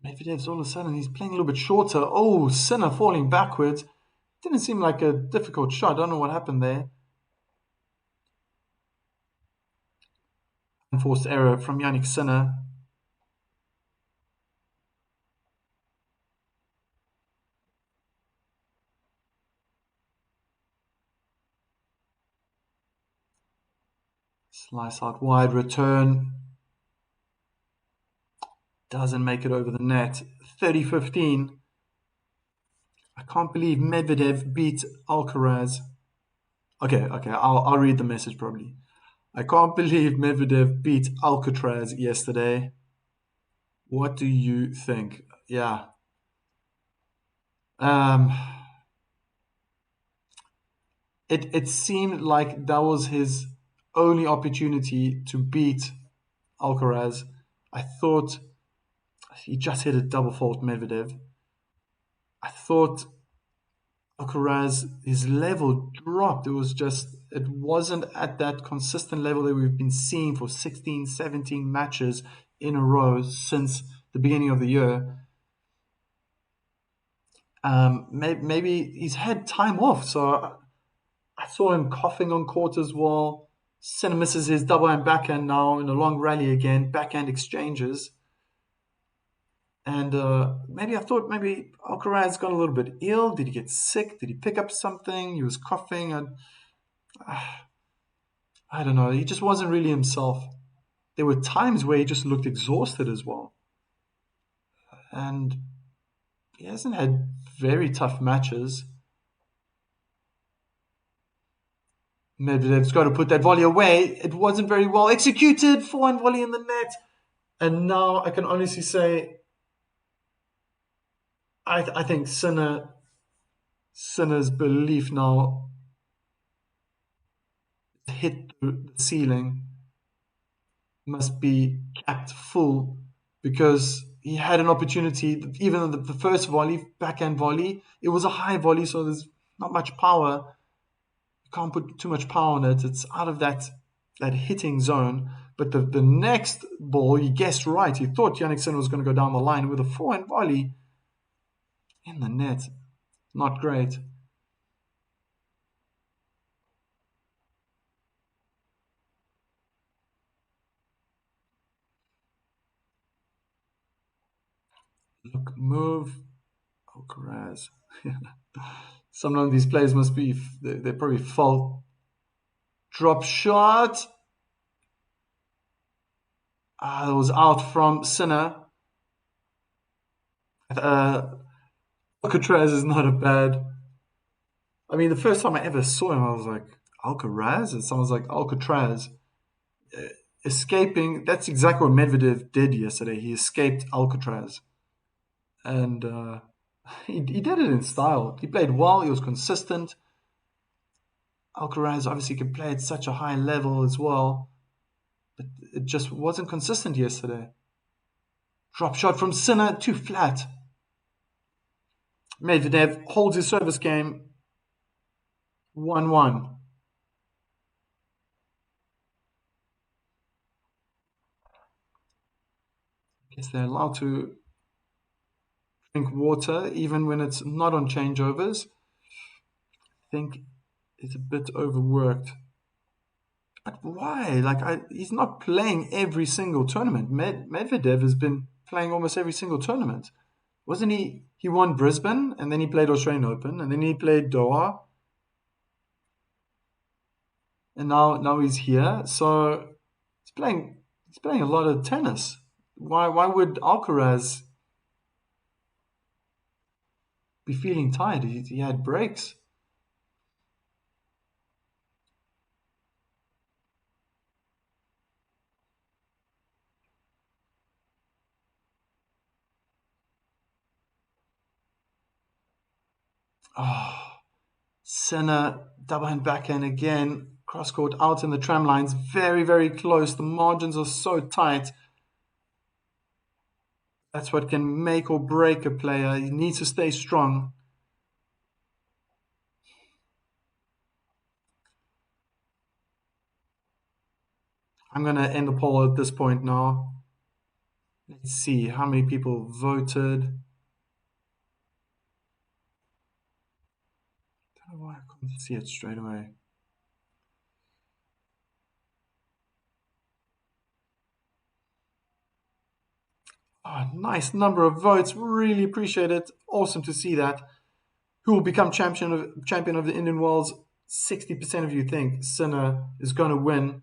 Medvedev's all of a sudden, he's playing a little bit shorter. Oh, Sinner falling backwards. Didn't seem like a difficult shot. I don't know what happened there. Enforced error from Yannick Sinner. Slice out wide, return. Doesn't make it over the net. 30-15. I can't believe Medvedev beat Alcaraz. Okay, I'll read the message probably. I can't believe Medvedev beat Alcatraz yesterday. What do you think? Yeah. It seemed like that was his only opportunity to beat Alcaraz. I thought he just hit a double fault Medvedev. I thought Alcaraz, his level dropped. It wasn't at that consistent level that we've been seeing for 16, 17 matches in a row since the beginning of the year. Maybe he's had time off, so I saw him coughing on court as well. Sinner misses his double hand backhand now in a long rally again, backhand exchanges. And maybe I thought maybe Alcaraz got a little bit ill. Did he get sick? Did he pick up something? He was coughing. And I don't know. He just wasn't really himself. There were times where he just looked exhausted as well. And he hasn't had very tough matches. Medvedev's got to put that volley away. It wasn't very well executed. Forehand volley in the net. And now I can honestly say, I think Sinner's belief now hit the ceiling, must be capped full, because he had an opportunity. Even the first volley, backhand volley, it was a high volley, so there's not much power. You can't put too much power on it. It's out of that hitting zone. But the next ball, he guessed right. He thought Yannick Sinner was going to go down the line with a forehand volley in the net. Not great. Look, move. Alcaraz. Some of these players must be, they're probably fault. Drop shot. It was out from Sinner. Alcatraz is not a bad. I mean, the first time I ever saw him, I was like, Alcaraz? And someone's like, Alcatraz. Escaping, that's exactly what Medvedev did yesterday. He escaped Alcatraz. And he did it in style. He played well, he was consistent. Alcaraz obviously can play at such a high level as well. But it just wasn't consistent yesterday. Drop shot from Sinner, too flat. Medvedev holds his service game 1-1. Guess they're allowed to drink water even when it's not on changeovers. I think it's a bit overworked. But why? He's not playing every single tournament. Medvedev has been playing almost every single tournament. Wasn't he? He won Brisbane, and then he played Australian Open, and then he played Doha, and now he's here. So he's playing a lot of tennis. Why would Alcaraz be feeling tired? He had breaks. Oh, Senna double hand backhand again. Cross court out in the tram lines. Very, very close. The margins are so tight. That's what can make or break a player. He needs to stay strong. I'm going to end the poll at this point now. Let's see how many people voted. I don't know why I couldn't see it straight away. Oh, nice number of votes. Really appreciate it. Awesome to see that. Who will become champion of the Indian Wells? 60% of you think Sinner is going to win.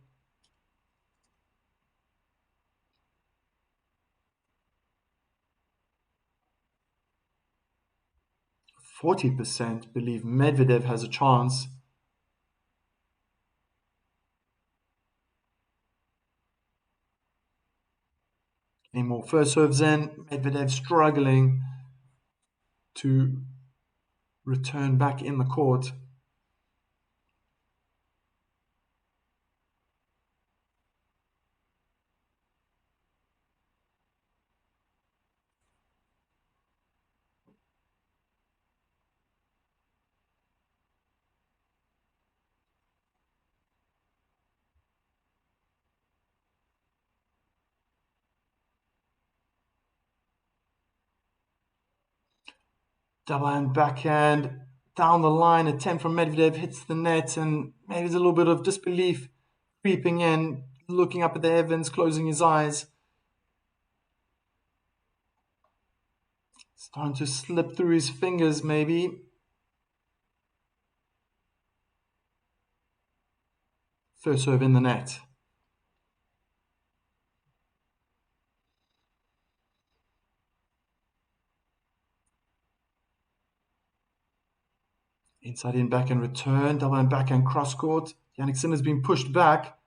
40% believe Medvedev has a chance. Any more first serves in? Medvedev struggling to return back in the court. Double hand backhand down the line. Attempt from Medvedev hits the net, and maybe there's a little bit of disbelief creeping in, looking up at the heavens, closing his eyes. Starting to slip through his fingers, maybe. First serve in the net. Inside in backhand return, double hand backhand cross court. Yannick Sinner's been pushed back.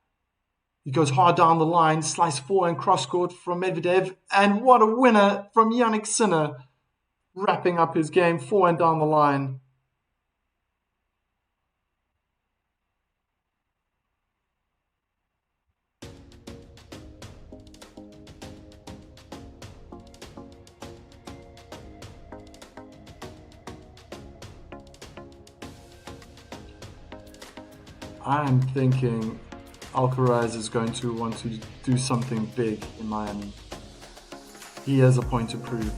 He goes hard down the line, slice forehand cross court from Medvedev, and what a winner from Yannick Sinner, wrapping up his game forehand down the line. I'm thinking Alcaraz is going to want to do something big in Miami. He has a point to prove.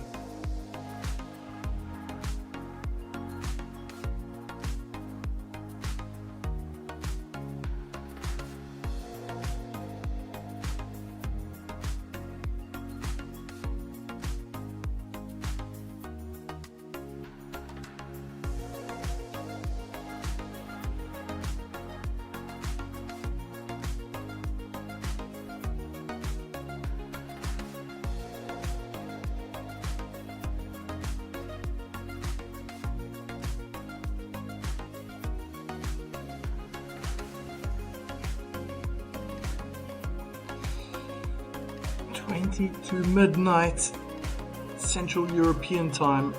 To midnight Central European time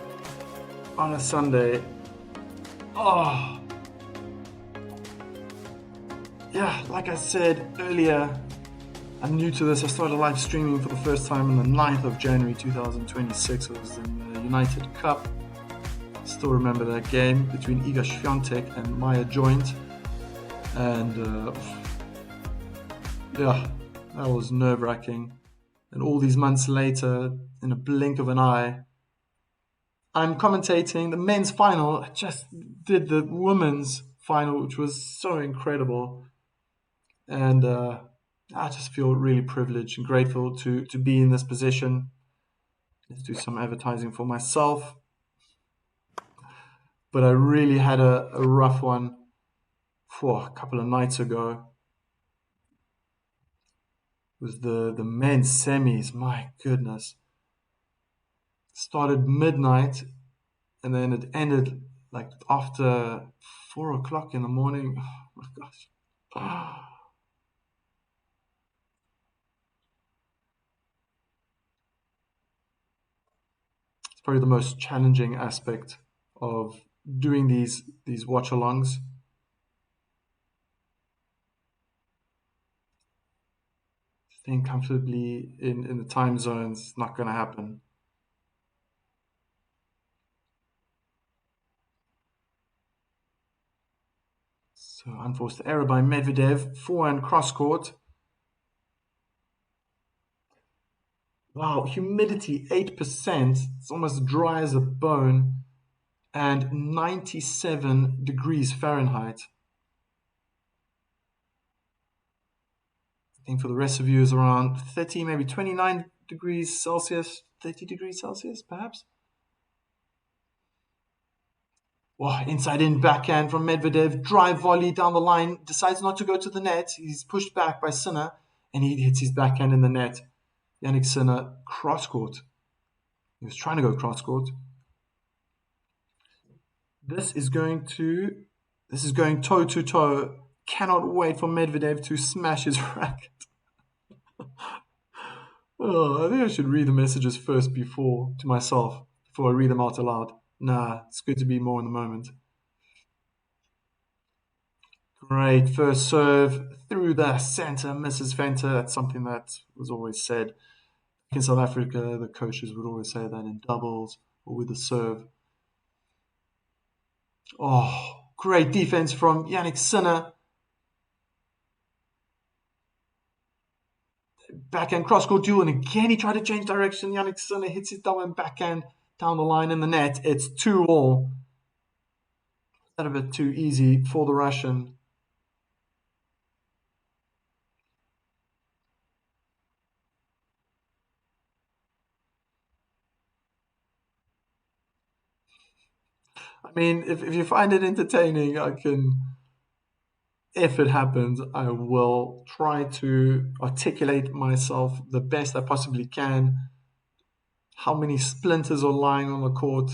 on a Sunday. Oh, yeah, like I said earlier, I'm new to this. I started live streaming for the first time on the 9th of January 2026. It was in the United Cup. Still remember that game between Iga Świątek and Maya Joint. And yeah, that was nerve-wracking. And all these months later, in a blink of an eye, I'm commentating the men's final. I just did the women's final, which was so incredible. And I just feel really privileged and grateful to be in this position. Let's do some advertising for myself. But I really had a rough one for a couple of nights ago. With the men's semis, my goodness. Started midnight and then it ended like after 4 o'clock in the morning. Oh my gosh. It's probably the most challenging aspect of doing these watch-alongs. Staying comfortably in the time zones is not going to happen. So unforced error by Medvedev, forehand cross court. Wow, humidity 8%. It's almost dry as a bone. And 97 degrees Fahrenheit. I think for the rest of you is around 30, maybe 29 degrees Celsius, 30 degrees Celsius, perhaps. Wow, inside in backhand from Medvedev, drive volley down the line, decides not to go to the net. He's pushed back by Sinner, and he hits his backhand in the net. Yannick Sinner, cross court. He was trying to go cross court. This is going toe to toe. Cannot wait for Medvedev to smash his racket. Oh, I think I should read the messages first to myself before I read them out aloud. Nah, it's good to be more in the moment. Great first serve through the center, misses Fenter. That's something that was always said. In South Africa, the coaches would always say that in doubles or with the serve. Oh, great defense from Yannick Sinner. Backhand cross-court duel, and again he tried to change direction. Yannick Sinner hits his double and backhand down the line in the net. It's 2-all. That a bit too easy for the Russian. I mean, if you find it entertaining, if it happens, I will try to articulate myself the best I possibly can. How many splinters are lying on the court?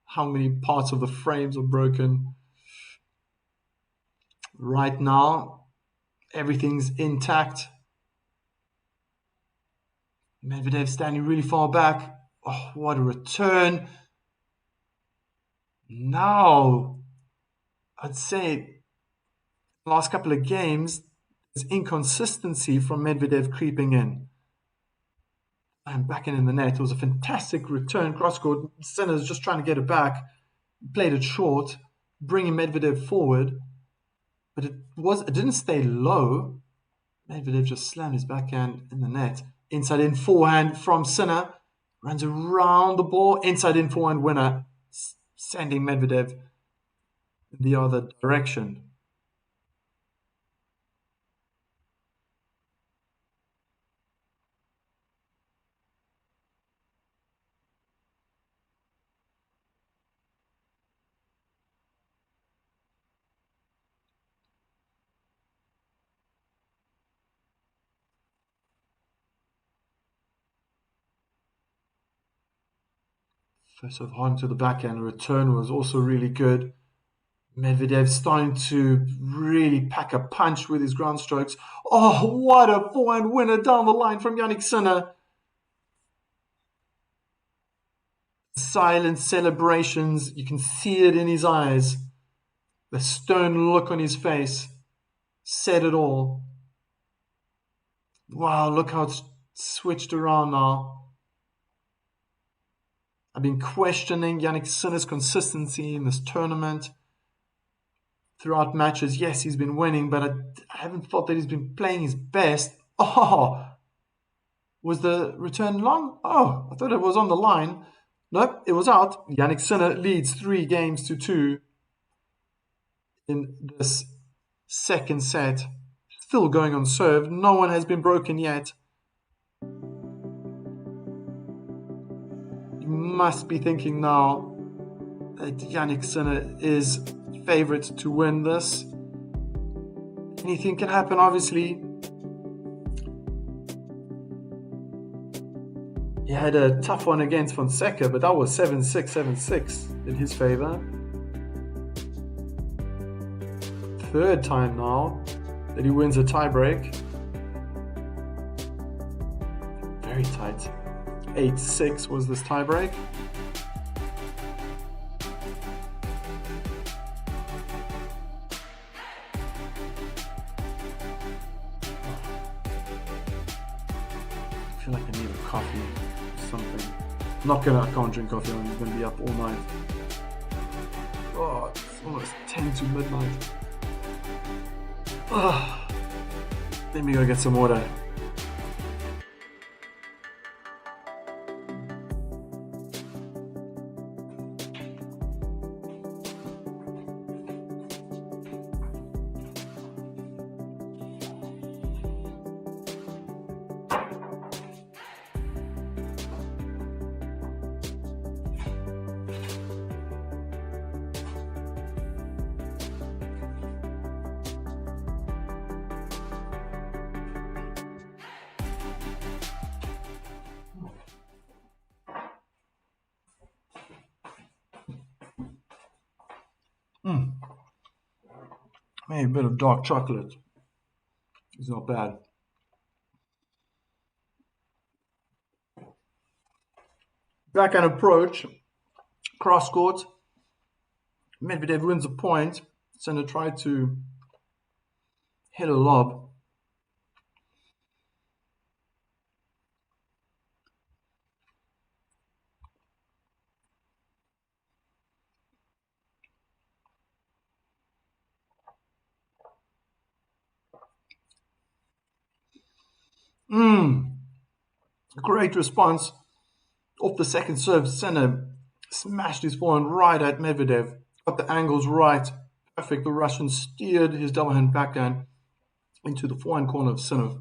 How many parts of the frames are broken? Right now, everything's intact. Medvedev standing really far back. Oh, what a return. Now, I'd say the last couple of games, there's inconsistency from Medvedev creeping in. And back in the net, it was a fantastic return cross-court. Sinner's just trying to get it back. Played it short, bringing Medvedev forward. but it didn't stay low. Medvedev just slammed his backhand in the net. Inside in forehand from Sinner. Runs around the ball. Inside in forehand winner. Sending Medvedev the other direction. First of all, to the backhand. Return was also really good. Medvedev starting to really pack a punch with his ground strokes. Oh, what a forehand winner down the line from Jannik Sinner. Silent celebrations. You can see it in his eyes. The stern look on his face said it all. Wow, look how it's switched around now. I've been questioning Jannik Sinner's consistency in this tournament throughout matches. Yes, he's been winning, but I haven't thought that he's been playing his best. Oh, was the return long? Oh, I thought it was on the line. Nope, it was out. Jannik Sinner leads 3-2 in this second set. Still going on serve. No one has been broken yet. You must be thinking now that Jannik Sinner is favourite to win this. Anything can happen, obviously. He had a tough one against Fonseca, but that was 7-6, 7-6 in his favour. Third time now that he wins a tiebreak. Very tight. 8-6 was this tiebreak. I feel like I need a coffee or something. I can't drink coffee, I'm going to be up all night. Oh, it's almost 10 to midnight. Oh, let me go get some water. Maybe a bit of dark chocolate. It's not bad. Backhand approach, cross court. Medvedev wins a point. Sinner tried to hit a lob. Great response. Off the second serve, Sinner smashed his forehand right at Medvedev. Got the angles right. Perfect. The Russian steered his double hand backhand into the forehand corner of Sinner.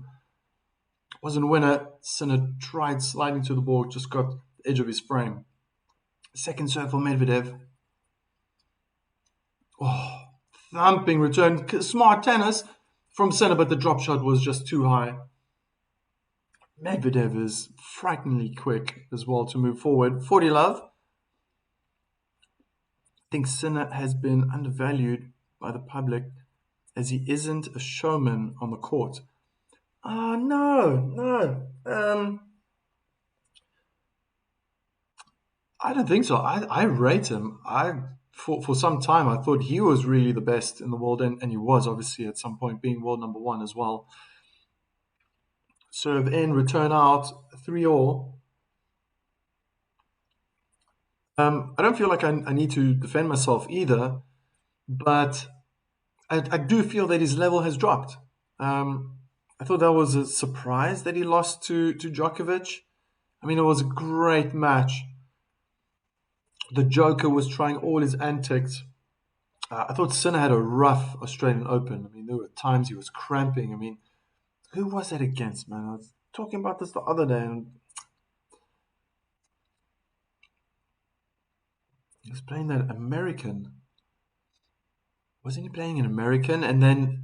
Wasn't a winner. Sinner tried sliding to the ball, just got the edge of his frame. Second serve for Medvedev. Oh, thumping return. Smart tennis from Sinner, but the drop shot was just too high. Medvedev is frighteningly quick as well to move forward. 40 love. I think Sinner has been undervalued by the public as he isn't a showman on the court. No. I don't think so. I rate him. For some time, I thought he was really the best in the world, and he was obviously at some point being world number one as well. Serve in, return out, 3-all. I don't feel like I need to defend myself either, but I do feel that his level has dropped. Um, I thought that was a surprise that he lost to Djokovic. I mean, it was a great match. The Joker was trying all his antics. I thought Sinner had a rough Australian Open. I mean, there were times he was cramping. I mean, who was that against, man? I was talking about this the other day, and he was playing that American. Wasn't he playing an American? And then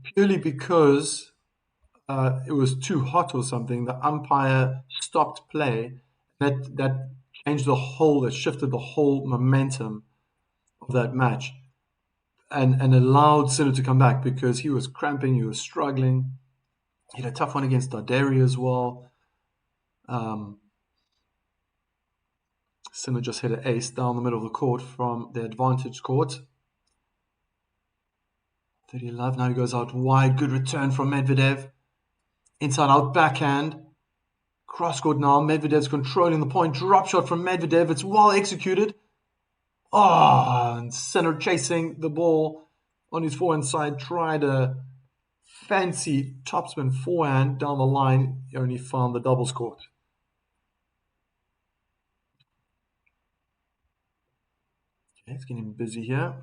purely because it was too hot or something, the umpire stopped play. That changed the whole, that shifted the whole momentum of that match, and allowed Sinner to come back because he was cramping, he was struggling. He had a tough one against Darderi as well. Um, Sinner just hit an ace down the middle of the court from the advantage court. 30 love. Now he goes out wide. Good return from Medvedev. Inside out backhand. Cross court now. Medvedev's controlling the point. Drop shot from Medvedev. It's well executed. Oh, and Sinner chasing the ball on his forehand side. Tried a fancy topspin forehand down the line. He only found the doubles court. Okay, it's getting busy here.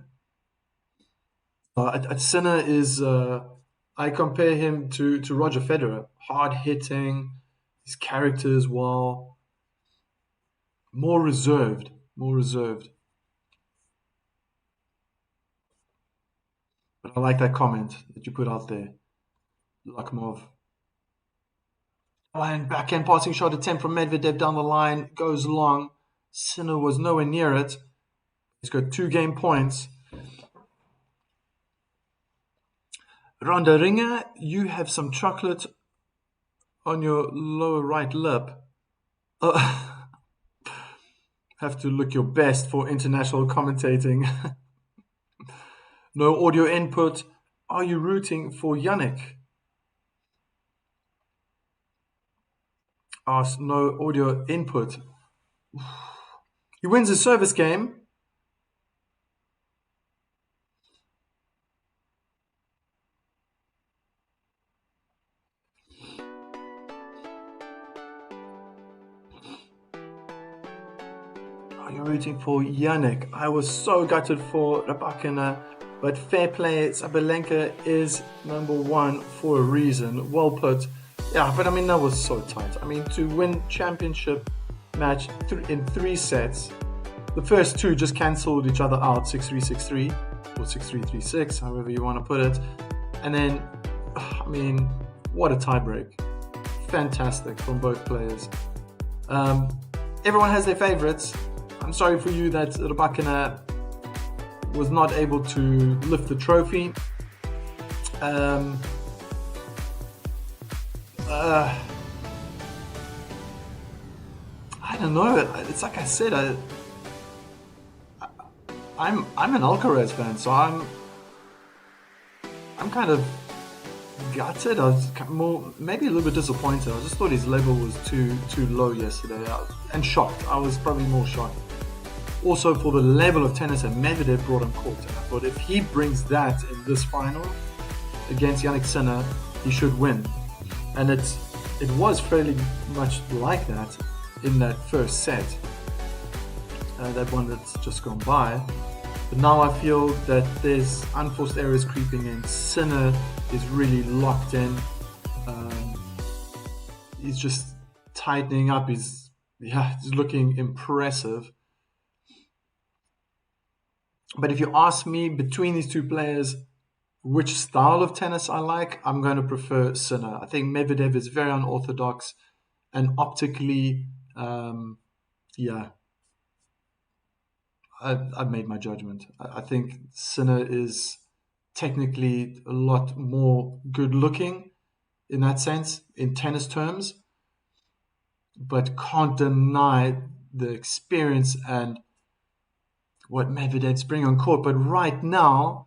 Sinner is, I compare him to Roger Federer. Hard hitting, his character as well. More reserved, more reserved. But I like that comment that you put out there, Lakmov. And backhand passing shot attempt from Medvedev down the line goes long. Sinner was nowhere near it. He's got 2 game points. Ronda Ringer, you have some chocolate on your lower right lip. Have to look your best for international commentating. No audio input. Are you rooting for Yannick? Ask no audio input. He wins his service game. Are you rooting for Yannick? I was so gutted for Rabakina, but fair play. Sabalenka is number 1 for a reason. Well put. Yeah, but I mean, that was so tight. I mean, to win championship match in 3 sets, the first 2 just cancelled each other out, 6-3, 6-3, or 6-3, 3-6, however you want to put it. And then, I mean, what a tiebreak. Fantastic from both players. Everyone has their favorites. I'm sorry for you that Rybakina was not able to lift the trophy. I don't know. It's like I said. I'm an Alcaraz fan, so I'm kind of gutted. I was maybe a little bit disappointed. I just thought his level was too low yesterday, and shocked. I was probably more shocked. Also for the level of tennis that Medvedev brought on court. And I thought if he brings that in this final against Yannick Sinner, he should win. And it was fairly much like that in that first set, that one that's just gone by. But now I feel that there's unforced errors creeping in. Sinner is really locked in. He's just tightening up. He's looking impressive. But if you ask me between these 2 players, which style of tennis I like, I'm going to prefer Sinner. I think Medvedev is very unorthodox and optically, I've made my judgment. I think Sinner is technically a lot more good looking in that sense, in tennis terms, but can't deny the experience and what Medvedev's bringing on court. But right now,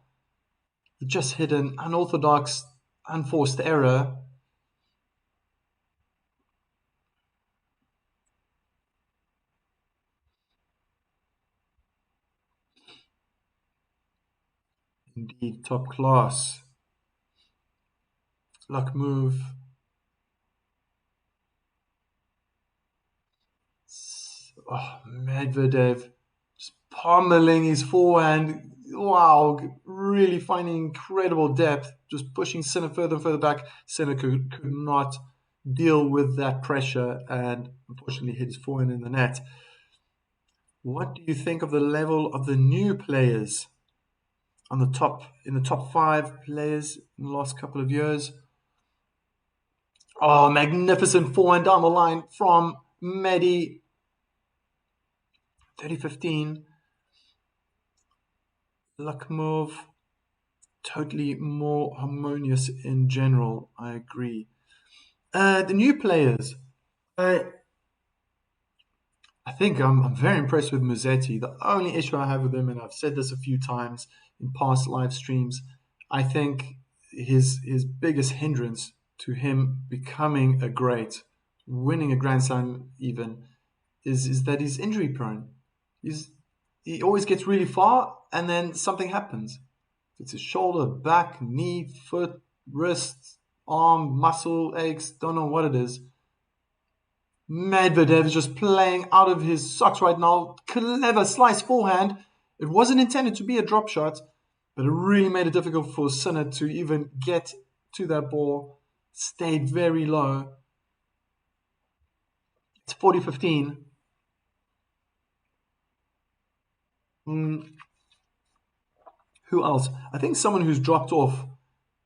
he just hit an unorthodox, unforced error. Indeed, top class. Luck move. Oh, Medvedev just pummeling his forehand. Wow, really finding incredible depth, just pushing Sinner further and further back. Sinner could not deal with that pressure and unfortunately hit his forehand in the net. What do you think of the level of the new players on the top in the top five players in the last couple of years? Oh, magnificent forehand down the line from Medi, 30-15. Luck move, totally more harmonious in general. I agree. The new players, I I think I'm very impressed with Musetti. The only issue I have with him, and I've said this a few times in past live streams, I think his biggest hindrance to him becoming a great, winning a Grand Slam even, is that he's injury prone. He's he always gets really far and then something happens. It's his shoulder, back, knee, foot, wrist, arm, muscle aches, don't know what it is. Medvedev is just playing out of his socks right now. Clever slice forehand. It wasn't intended to be a drop shot, but it really made it difficult for Sinner to even get to that ball. Stayed very low. It's 40-15. Mm, who else? I think someone who's dropped off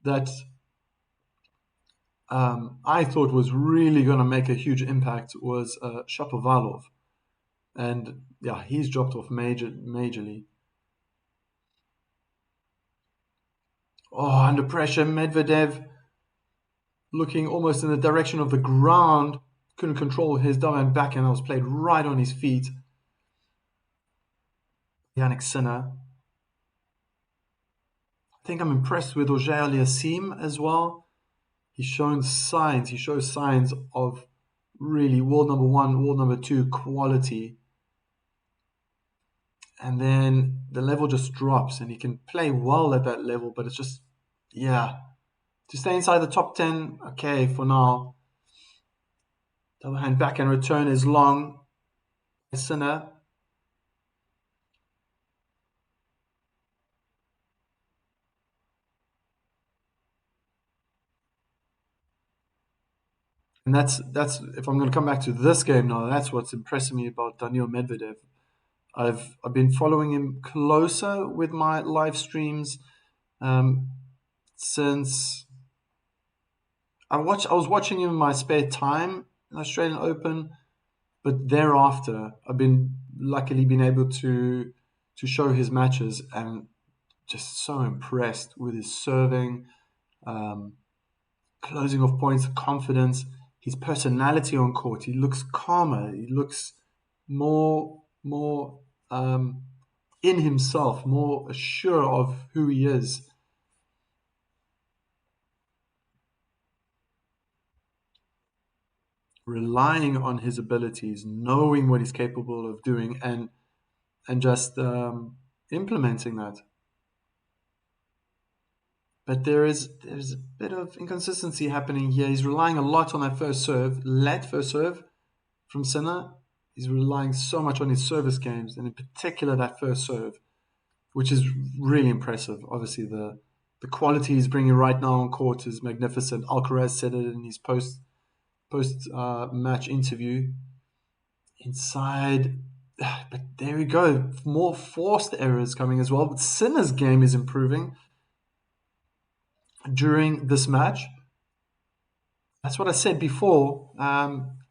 that I thought was really going to make a huge impact was Shapovalov. And yeah, he's dropped off majorly. Oh, under pressure, Medvedev looking almost in the direction of the ground, couldn't control his downhand backhand that was played right on his feet. Yannick Sinner. I think I'm impressed with Auger Aliassime as well. He shows signs of really world number one, world number two quality. And then the level just drops and he can play well at that level, but it's just, yeah. To stay inside the top 10, okay, for now. Double hand backhand return is long. Sinner. And that's if I'm going to come back to this game now, that's what's impressing me about Daniil Medvedev. I've been following him closer with my live streams um, since I was watching him in my spare time in Australian Open, but thereafter I've been luckily been able to show his matches and just so impressed with his serving, um, closing off points, confidence, his personality on court. He looks calmer. He looks more in himself, more sure of who he is. Relying on his abilities, knowing what he's capable of doing, and just implementing that. But there's a bit of inconsistency happening here. He's relying a lot on that first serve, late first serve from Sinner. He's relying so much on his service games, and in particular that first serve, which is really impressive. Obviously, the quality he's bringing right now on court is magnificent. Alcaraz said it in his post match interview. Inside, but there we go. More forced errors coming as well. But Sinner's game is improving during this match. That's what I said before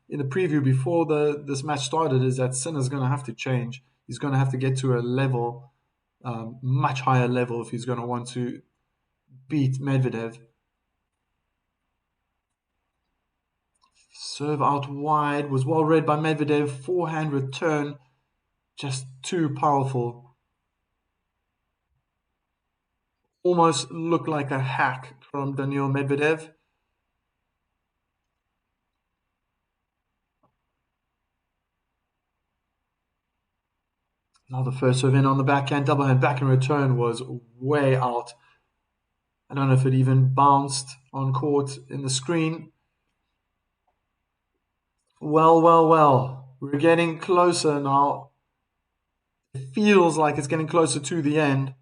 in the preview before this match started. Is that Sinner's going to have to change. He's going to have to get to a level, much higher level, if he's going to want to beat Medvedev. Serve out wide was well read by Medvedev. Forehand return, just too powerful. Almost looked like a hack from Daniil Medvedev. Now the first serve in on the backhand, double hand back in return was way out. I don't know if it even bounced on court in the screen. Well, well, well. We're getting closer now. It feels like it's getting closer to the end.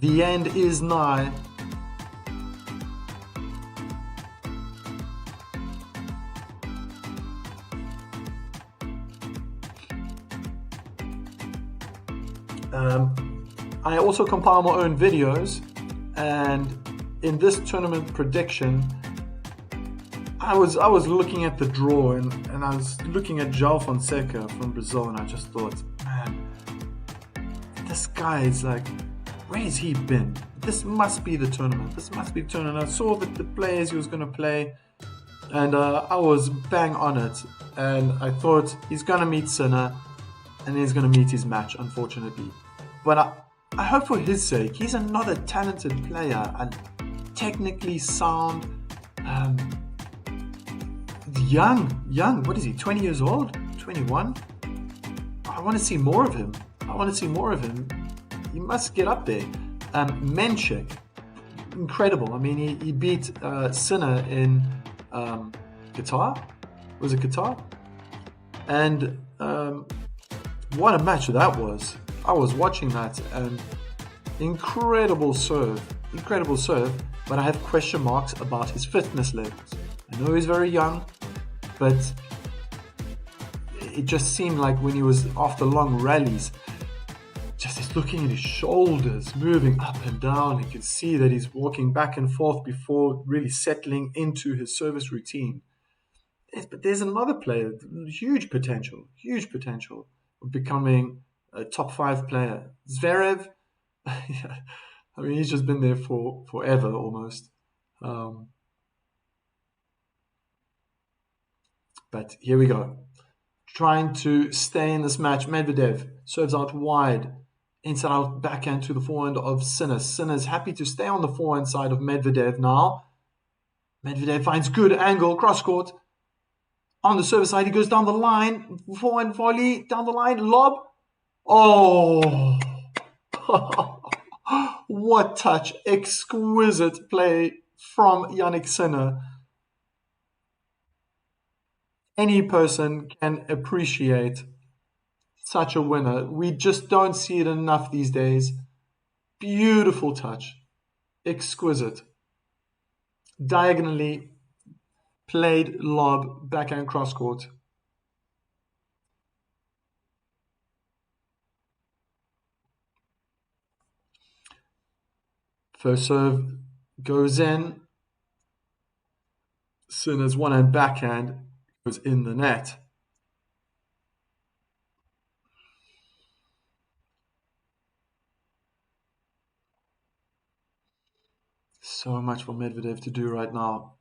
The end is nigh. I also compile my own videos, and in this tournament prediction, I was looking at the draw and I was looking at João Fonseca from Brazil, and I just thought, man, this guy is like, where has he been? This must be the tournament. This must be the tournament. I saw the players he was going to play, and I was bang on it. And I thought he's going to meet Sinner, and he's going to meet his match, unfortunately. But I hope for his sake. He's another talented player and technically sound. Young. What is he? 20 years old? 21? I want to see more of him. He must get up there. Menchik, incredible. I mean, he beat Sinner in Qatar. Was it Qatar? And what a match that was. I was watching that, and incredible serve. But I have question marks about his fitness levels. I know he's very young, but it just seemed like when he was after long rallies, just looking at his shoulders moving up and down, you could see that he's walking back and forth before really settling into his service routine. Yes, but there's another player, huge potential of becoming a top 5 player. Zverev, I mean, he's just been there for forever almost. But here we go. Trying to stay in this match. Medvedev serves out wide, inside out backhand to the forehand of Sinner. Sinner's happy to stay on the forehand side of Medvedev now. Medvedev finds good angle, cross court. On the service side, he goes down the line. Forehand volley, down the line, lob. Oh! What touch. Exquisite play from Yannick Sinner. Any person can appreciate such a winner. We just don't see it enough these days. Beautiful touch. Exquisite. Diagonally played lob, backhand cross court. First serve goes in. Sinner's one hand backhand goes in the net. So much for Medvedev to do right now.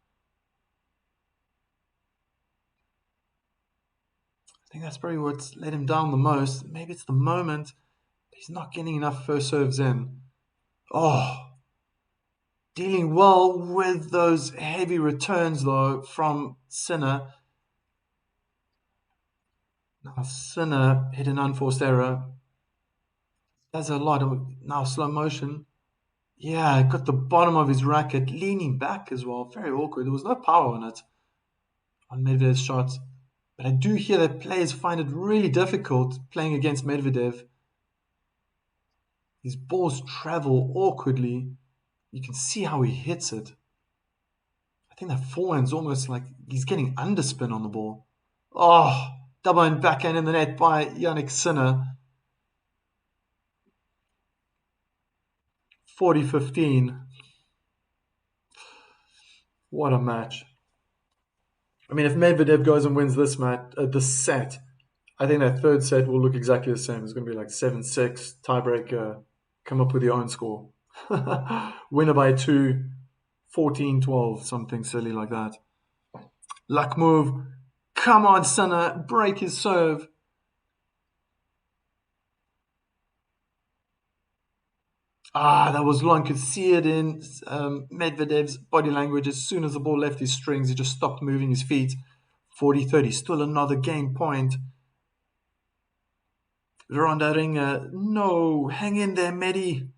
I think that's probably what's let him down the most. Maybe it's the moment. He's not getting enough first serves in. Oh, dealing well with those heavy returns though from Sinner. Now Sinner hit an unforced error. That's a lot of now slow motion. Yeah, got the bottom of his racket leaning back as well. Very awkward. There was no power on it on Medvedev's shots. But I do hear that players find it really difficult playing against Medvedev. His balls travel awkwardly. You can see how he hits it. I think that forehand's almost like he's getting underspin on the ball. Oh, double and backhand in the net by Yannick Sinner. 40-15. What a match. I mean, if Medvedev goes and wins this match, this set, I think that third set will look exactly the same. It's going to be like 7-6, tiebreaker, come up with your own score. Winner by 2, 14-12, something silly like that. Luck move. Come on, Sinner, break his serve. That was long. Could see it in Medvedev's body language. As soon as the ball left his strings, he just stopped moving his feet. 40-30, still another game point. Ronda-Ringer. No, hang in there, Medi.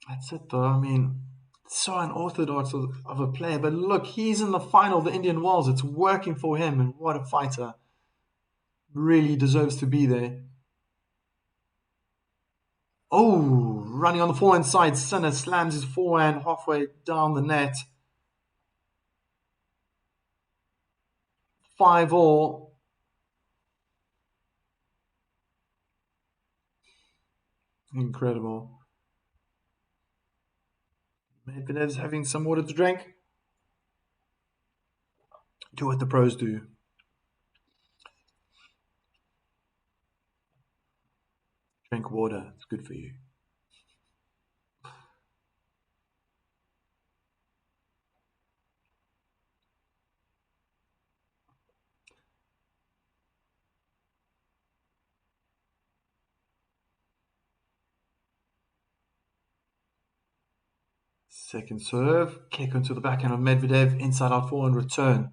That's it, though. I mean, so unorthodox of a player. But look, he's in the final of the Indian Wells. It's working for him, and what a fighter. Really deserves to be there. Oh, running on the forehand side. Sinner slams his forehand halfway down the net. 5-all. Incredible. Medvedev's having some water to drink. Do what the pros do. Drink water. It's good for you. Second serve. Kick onto the backhand of Medvedev. Inside out forehand return.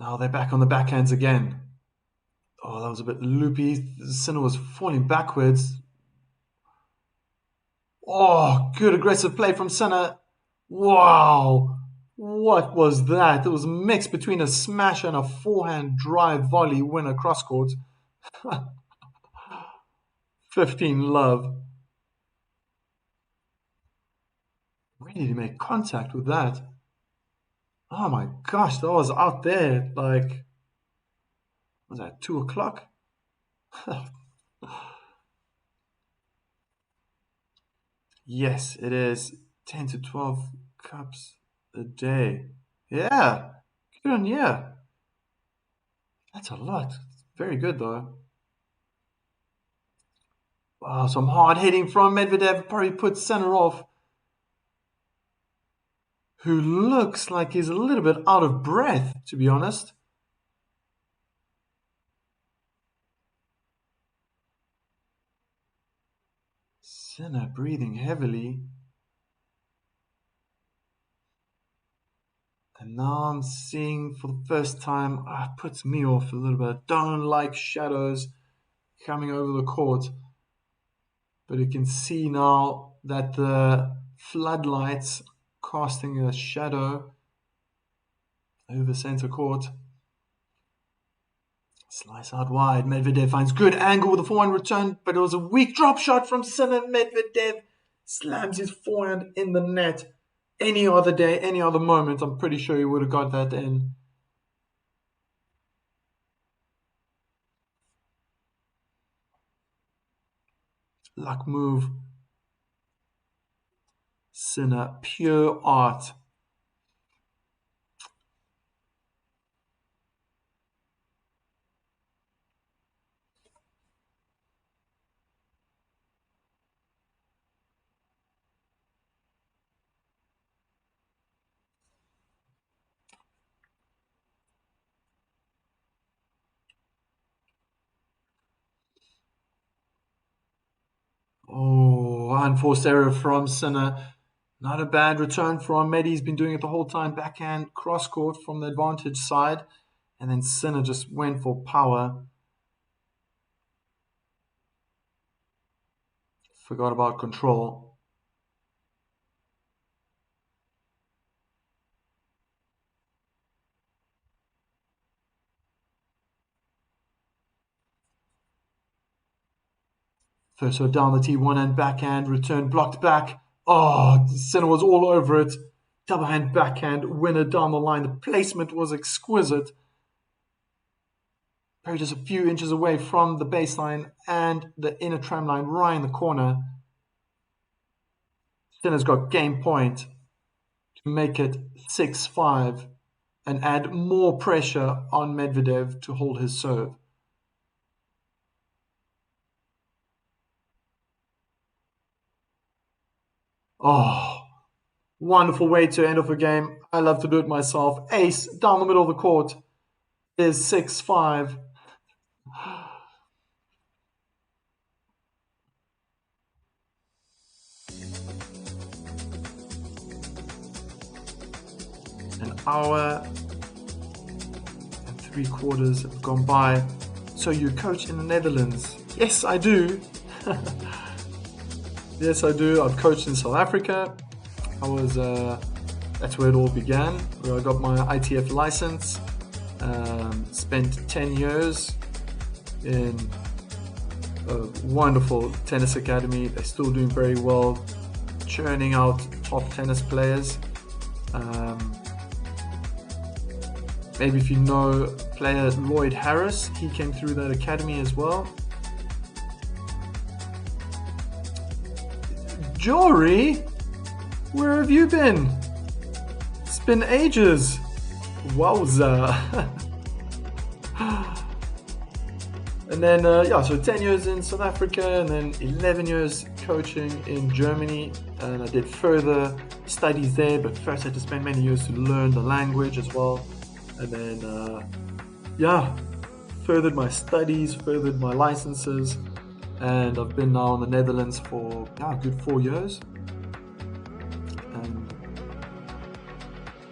Now they're back on the backhands again. Oh, that was a bit loopy. Sinner was falling backwards. Oh, good aggressive play from Sinner. Wow. What was that? It was a mix between a smash and a forehand drive volley winner cross court. 15 love. Where did he make contact with that? Oh my gosh, that was out there. Like, was that 2 o'clock? Yes, it is 10 to 12 cups a day. Yeah, good on you. That's a lot. Very good though. Wow, some hard hitting from Medvedev probably put Sinner off, who looks like he's a little bit out of breath, to be honest. Sinner breathing heavily. And now I'm seeing for the first time, it puts me off a little bit. Don't like shadows coming over the court. But you can see now that the floodlights casting a shadow over center court. Slice out wide. Medvedev finds good angle with the forehand return, but it was a weak drop shot from Sinner. Medvedev slams his forehand in the net. Any other day, any other moment, I'm pretty sure he would have got that in. Luck move. Sinner, pure art. Oh, unforced error from Sinner. Not a bad return from Medi. He's been doing it the whole time. Backhand cross court from the advantage side. And then Sinner just went for power. Forgot about control. First serve down the T1 and backhand. Return blocked back. Oh, Sinner was all over it. Double hand backhand. Winner down the line. The placement was exquisite. Probably just a few inches away from the baseline and the inner tram line right in the corner. Sinner's got game point to make it 6-5 and add more pressure on Medvedev to hold his serve. Oh, wonderful way to end off a game. I love to do it myself. Ace down the middle of the court is 6-5. An hour 3 quarters have gone by. So you coach in the Netherlands? Yes, I do. Yes, I do. I've coached in South Africa. That's where it all began, where I got my ITF license. Spent 10 years in a wonderful tennis academy. They're still doing very well, churning out top tennis players. Maybe if you know player Lloyd Harris, he came through that academy as well. Jory, where have you been? It's been ages. Wowza. And then, so 10 years in South Africa, and then 11 years coaching in Germany. And I did further studies there, but first I had to spend many years to learn the language as well. And then, furthered my studies, furthered my licenses. And I've been now in the Netherlands for a good 4 years. And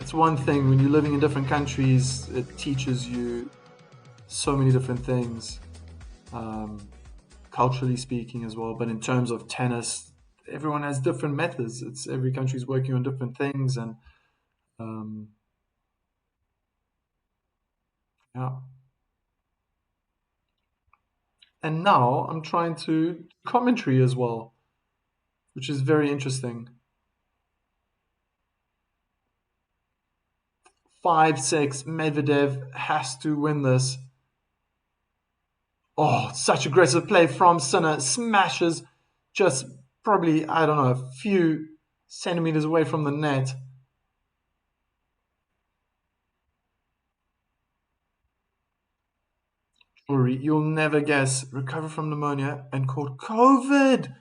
it's one thing, when you're living in different countries, it teaches you so many different things, culturally speaking as well. But in terms of tennis, everyone has different methods. Every country's working on different things, and And now I'm trying to do commentary as well, which is very interesting. 5-6, Medvedev has to win this. Oh, such aggressive play from Sinner. Smashes just probably, I don't know, a few centimeters away from the net. Jory, you'll never guess. Recover from pneumonia and caught COVID.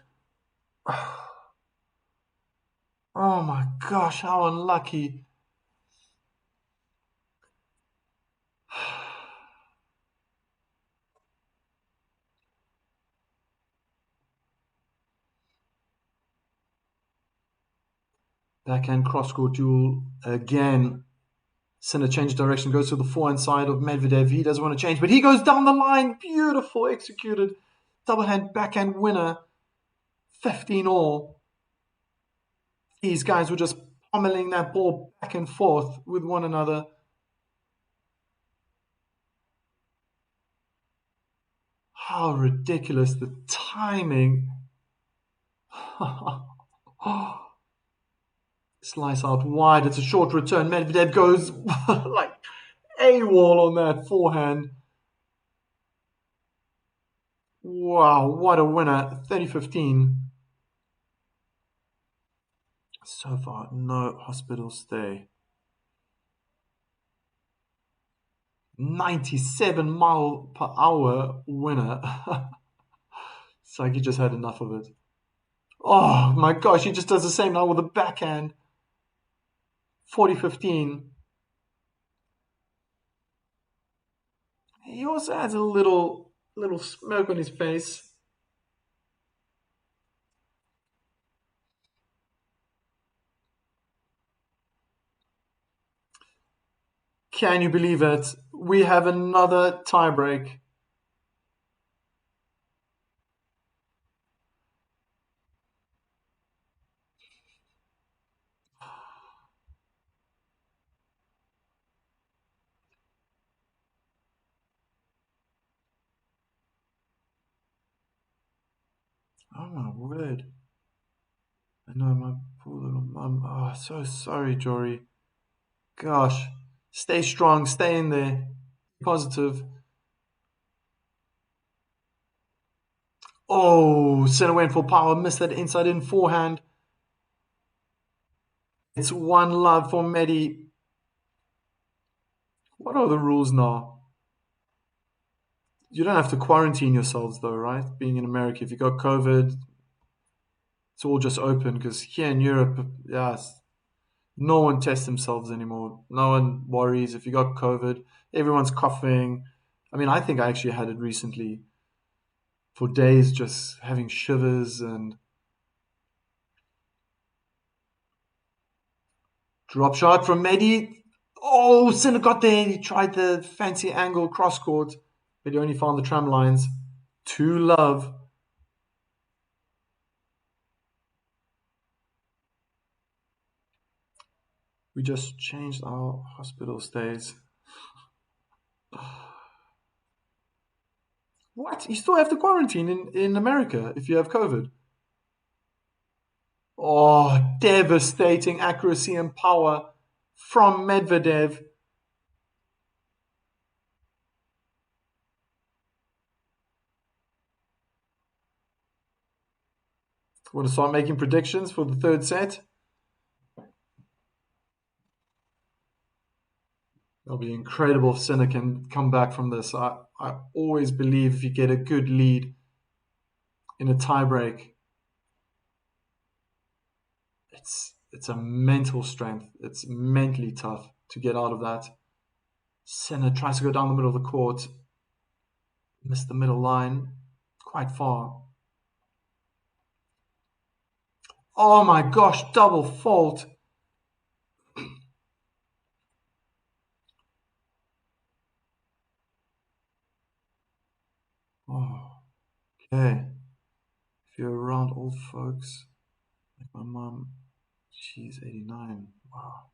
Oh my gosh, how unlucky. Backhand cross-court duel again. Sinner change direction, goes to the forehand side of Medvedev. He doesn't want to change, but he goes down the line. Beautiful executed. Double hand backhand winner. 15 all. These guys were just pummeling that ball back and forth with one another. How ridiculous the timing. Slice out wide. It's a short return. Medvedev goes like AWOL on that forehand. Wow, what a winner. 30-15. So far, no hospital stay. 97-mile-per-hour winner. It's like he just had enough of it. Oh my gosh, he just does the same now with the backhand. 40-15. He also has a little smirk on his face. Can you believe it? We have another tiebreak. Oh my word. I know my poor little mum. Oh, so sorry, Jory. Gosh. Stay strong. Stay in there. Positive. Oh, Sinner went for power. Missed that inside in forehand. It's 1-love for Medi. What are the rules now? You don't have to quarantine yourselves though, right? Being in America, if you got COVID, it's all just open, because here in Europe, no one tests themselves anymore. No one worries if you got COVID. Everyone's coughing. I mean, I think I actually had it recently for days, just having shivers and drop shot from Medi. Oh, Sinner got there. He tried the fancy angle cross court, but he only found the tram lines. 2-love. We just changed our hospital stays. What? You still have to quarantine in America if you have COVID. Oh, devastating accuracy and power from Medvedev. Want to start making predictions for the third set? It'll be incredible if Sinner can come back from this. I always believe if you get a good lead in a tiebreak, it's a mental strength. It's mentally tough to get out of that. Sinner tries to go down the middle of the court, missed the middle line, quite far. Oh my gosh, double fault. Oh, okay. If you're around old folks, like my mom, she's 89. Wow.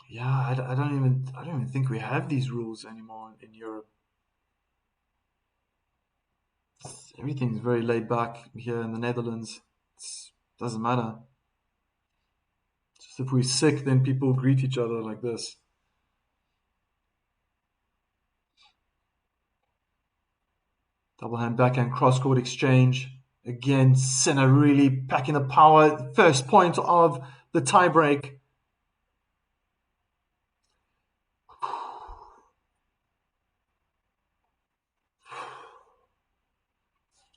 Yeah, I don't even think we have these rules anymore in Europe. Everything's very laid back here in the Netherlands. It doesn't matter. Just if we're sick, then people greet each other like this. Double hand backhand cross court exchange. Again, Sinner really packing the power. First point of the tiebreak.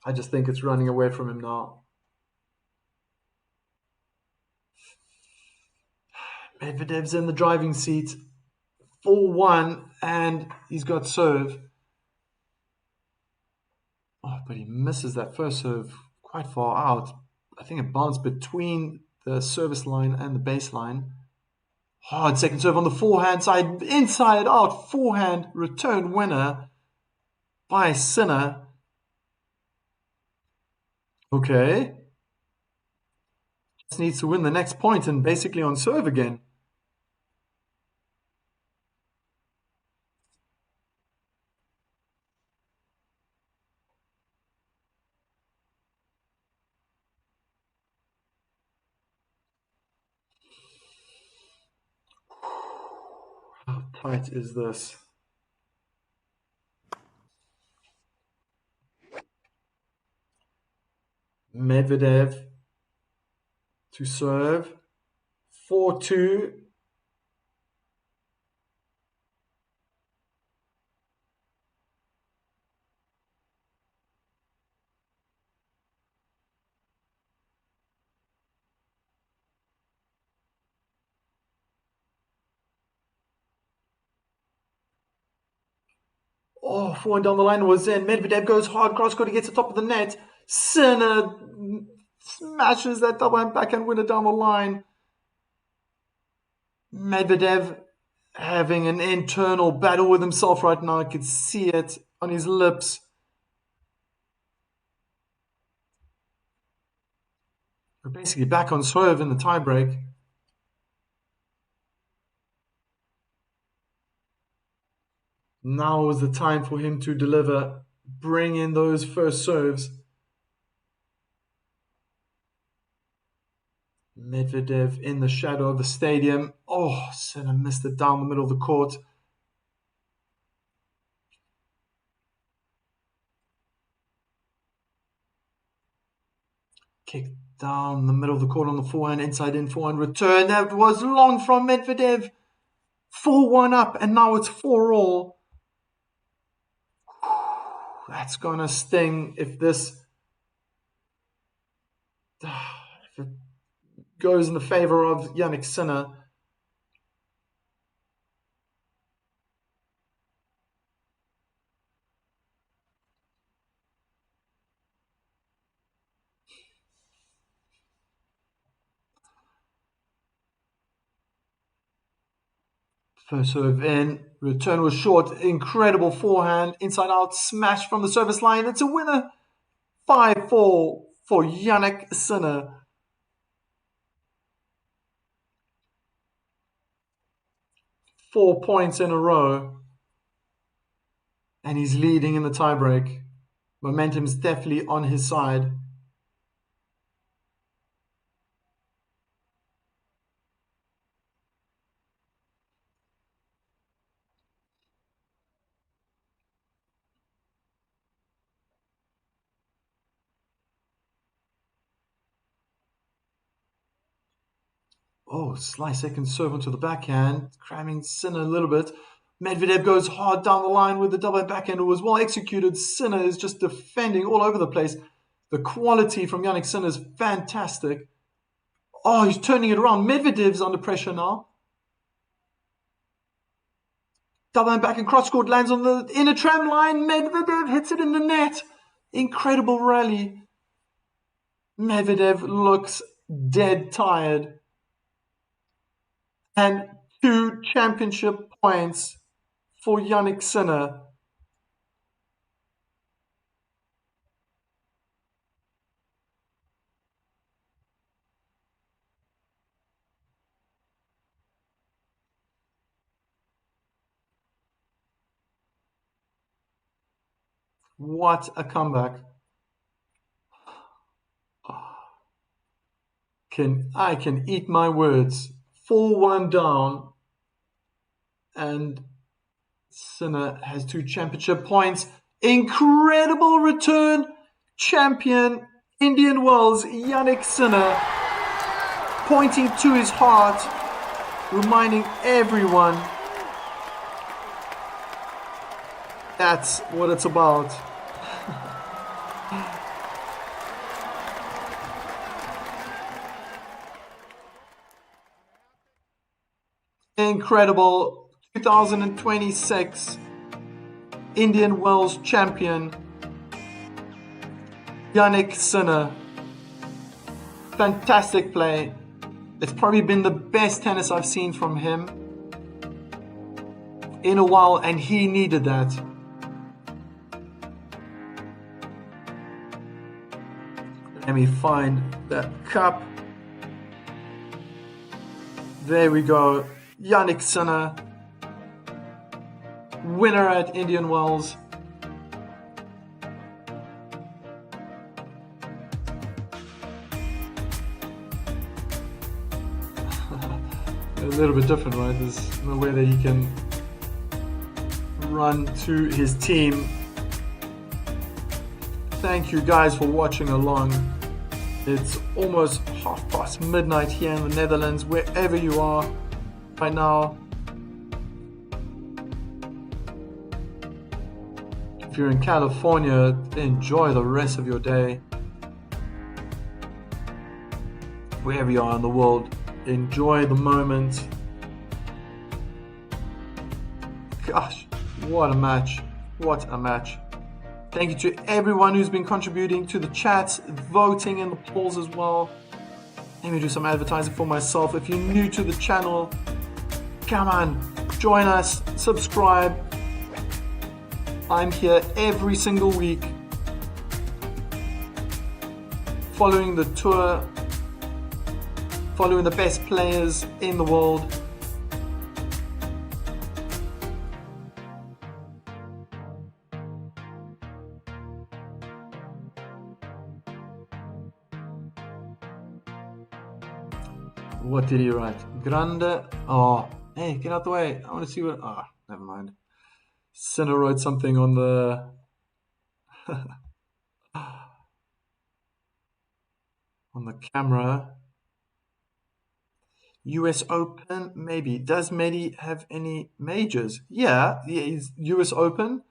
I just think it's running away from him now. Medvedev's in the driving seat. 4-1, and he's got serve. Oh, but he misses that first serve quite far out. I think it bounced between the service line and the baseline. Hard second serve on the forehand side, inside out, forehand return winner by Sinner. Okay. Just needs to win the next point and basically on serve again. How tight is this? Medvedev to serve. 4-2. Oh, forehand down the line was in. Medvedev goes hard, cross court, he gets the top of the net. Sinner smashes that double hand backhand winner down the line. Medvedev having an internal battle with himself right now. I could see it on his lips. We're basically back on serve in the tiebreak. Now is the time for him to deliver, bring in those first serves. Medvedev in the shadow of the stadium. Oh, Sinner missed it down the middle of the court. Kicked down the middle of the court on the forehand, inside in forehand return. That was long from Medvedev. 4-1 up, and now it's 4-all. That's gonna sting if it goes in the favor of Yannick Sinner. First serve in, return was short, incredible forehand, inside out smash from the service line. It's a winner. 5-4 for Yannick Sinner. 4 points in a row. And he's leading in the tiebreak. Momentum's definitely on his side. Oh, slice second serve onto the backhand, cramming Sinner a little bit. Medvedev goes hard down the line with the double backhand. It was well executed. Sinner is just defending all over the place. The quality from Yannick Sinner is fantastic. Oh, he's turning it around. Medvedev's under pressure now. Double and back and cross court lands on the inner tram line. Medvedev hits it in the net. Incredible rally. Medvedev looks dead tired. And 2 championship points for Yannick Sinner. What a comeback. I can eat my words. 4-1 down. And Sinner has 2 championship points. Incredible return. Champion Indian Wells, Yannick Sinner, pointing to his heart, reminding everyone that's what it's about. Incredible 2026 Indian Wells champion Yannick Sinner. Fantastic play. It's probably been the best tennis I've seen from him in a while, and he needed that. Let me find that cup. There we go. Yannick Sinner, winner at Indian Wells. A little bit different, right? There's no way that he can run to his team. Thank you guys for watching along. It's almost midnight here in the Netherlands, wherever you are right now. If you're in California, enjoy the rest of your day. Wherever you are in the world, enjoy the moment. Gosh, what a match. What a match. Thank you to everyone who's been contributing to the chats, voting in the polls as well. Let me do some advertising for myself. If you're new to the channel, come on, join us, subscribe. I'm here every single week, following the tour, following the best players in the world. What did he write? Grande. Oh, hey, get out the way. I want to see what. Ah, never mind. Sinner wrote something on the. on the camera. US Open, maybe. Does Medi have any majors? Yeah, he's US Open.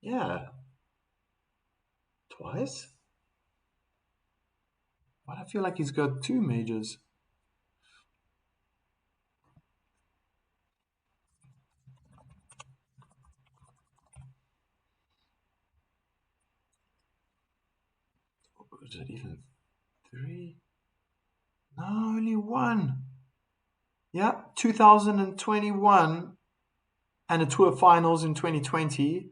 Yeah. Twice? But I feel like he's got 2 majors. Or is it even 3? No, only 1. Yeah, 2021 and a tour finals in 2020.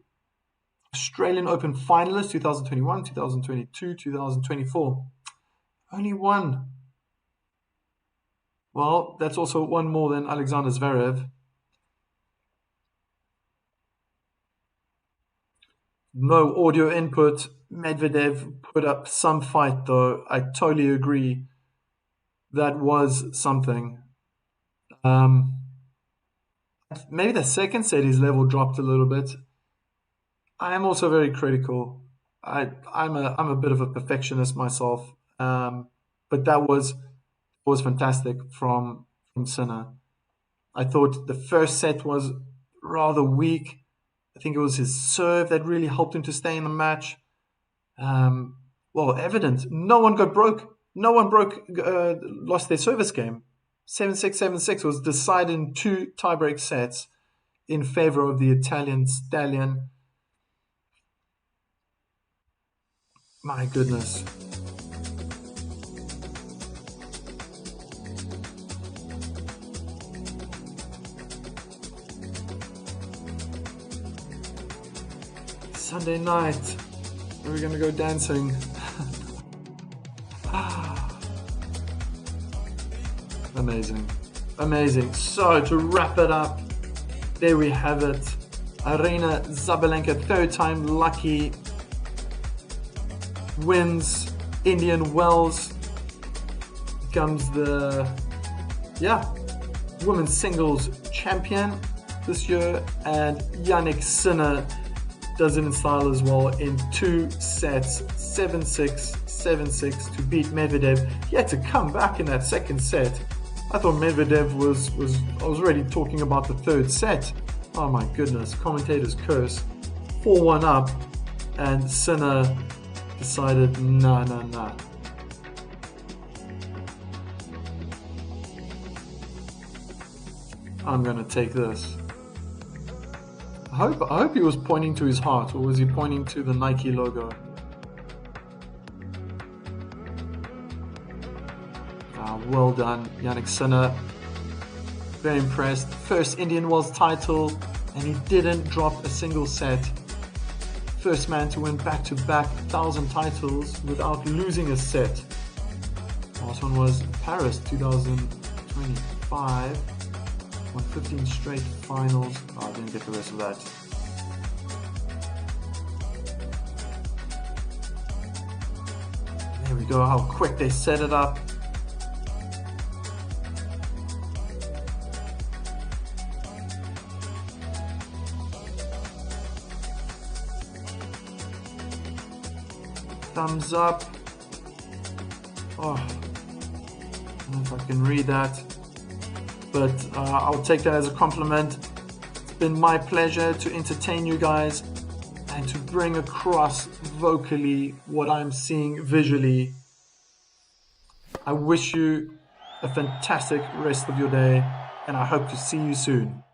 Australian Open finalist 2021, 2022, 2024. Only one. Well, that's also one more than Alexander Zverev. No audio input. Medvedev put up some fight, though. I totally agree. That was something. Um, Maybe the second set his level dropped a little bit. I am also very critical. I'm a bit of a perfectionist myself, but that was fantastic from Sinner. I thought the first set was rather weak. I think it was his serve that really helped him to stay in the match. Um, well, evident. No one got broke. No one lost their service game. 7-6, 7-6 was decided in two tiebreak sets in favor of the Italian stallion. My goodness. Sunday night. Are we going to go dancing? Amazing. Amazing. So to wrap it up, there we have it. Aryna Sabalenka, third time lucky, wins Indian Wells, becomes the women's singles champion this year, and Jannik Sinner does it in style as well in two sets, 7-6, 7-6 to beat Medvedev. He had to come back in that second set. I thought Medvedev I was already talking about the third set. Oh my goodness, commentator's curse. 4-1 up, and Sinner decided, nah. I'm gonna take this. I hope he was pointing to his heart, or was he pointing to the Nike logo? Well done, Jannik Sinner. Very impressed. First Indian Wells title, and he didn't drop a single set. First man to win back-to-back 1,000 titles without losing a set. Last one was Paris 2025. Won 15 straight finals. Oh, I didn't get the rest of that. There we go, how quick they set it up. Thumbs up. Oh, I don't know if I can read that, but I'll take that as a compliment. It's been my pleasure to entertain you guys and to bring across vocally what I'm seeing visually. I wish you a fantastic rest of your day, and I hope to see you soon.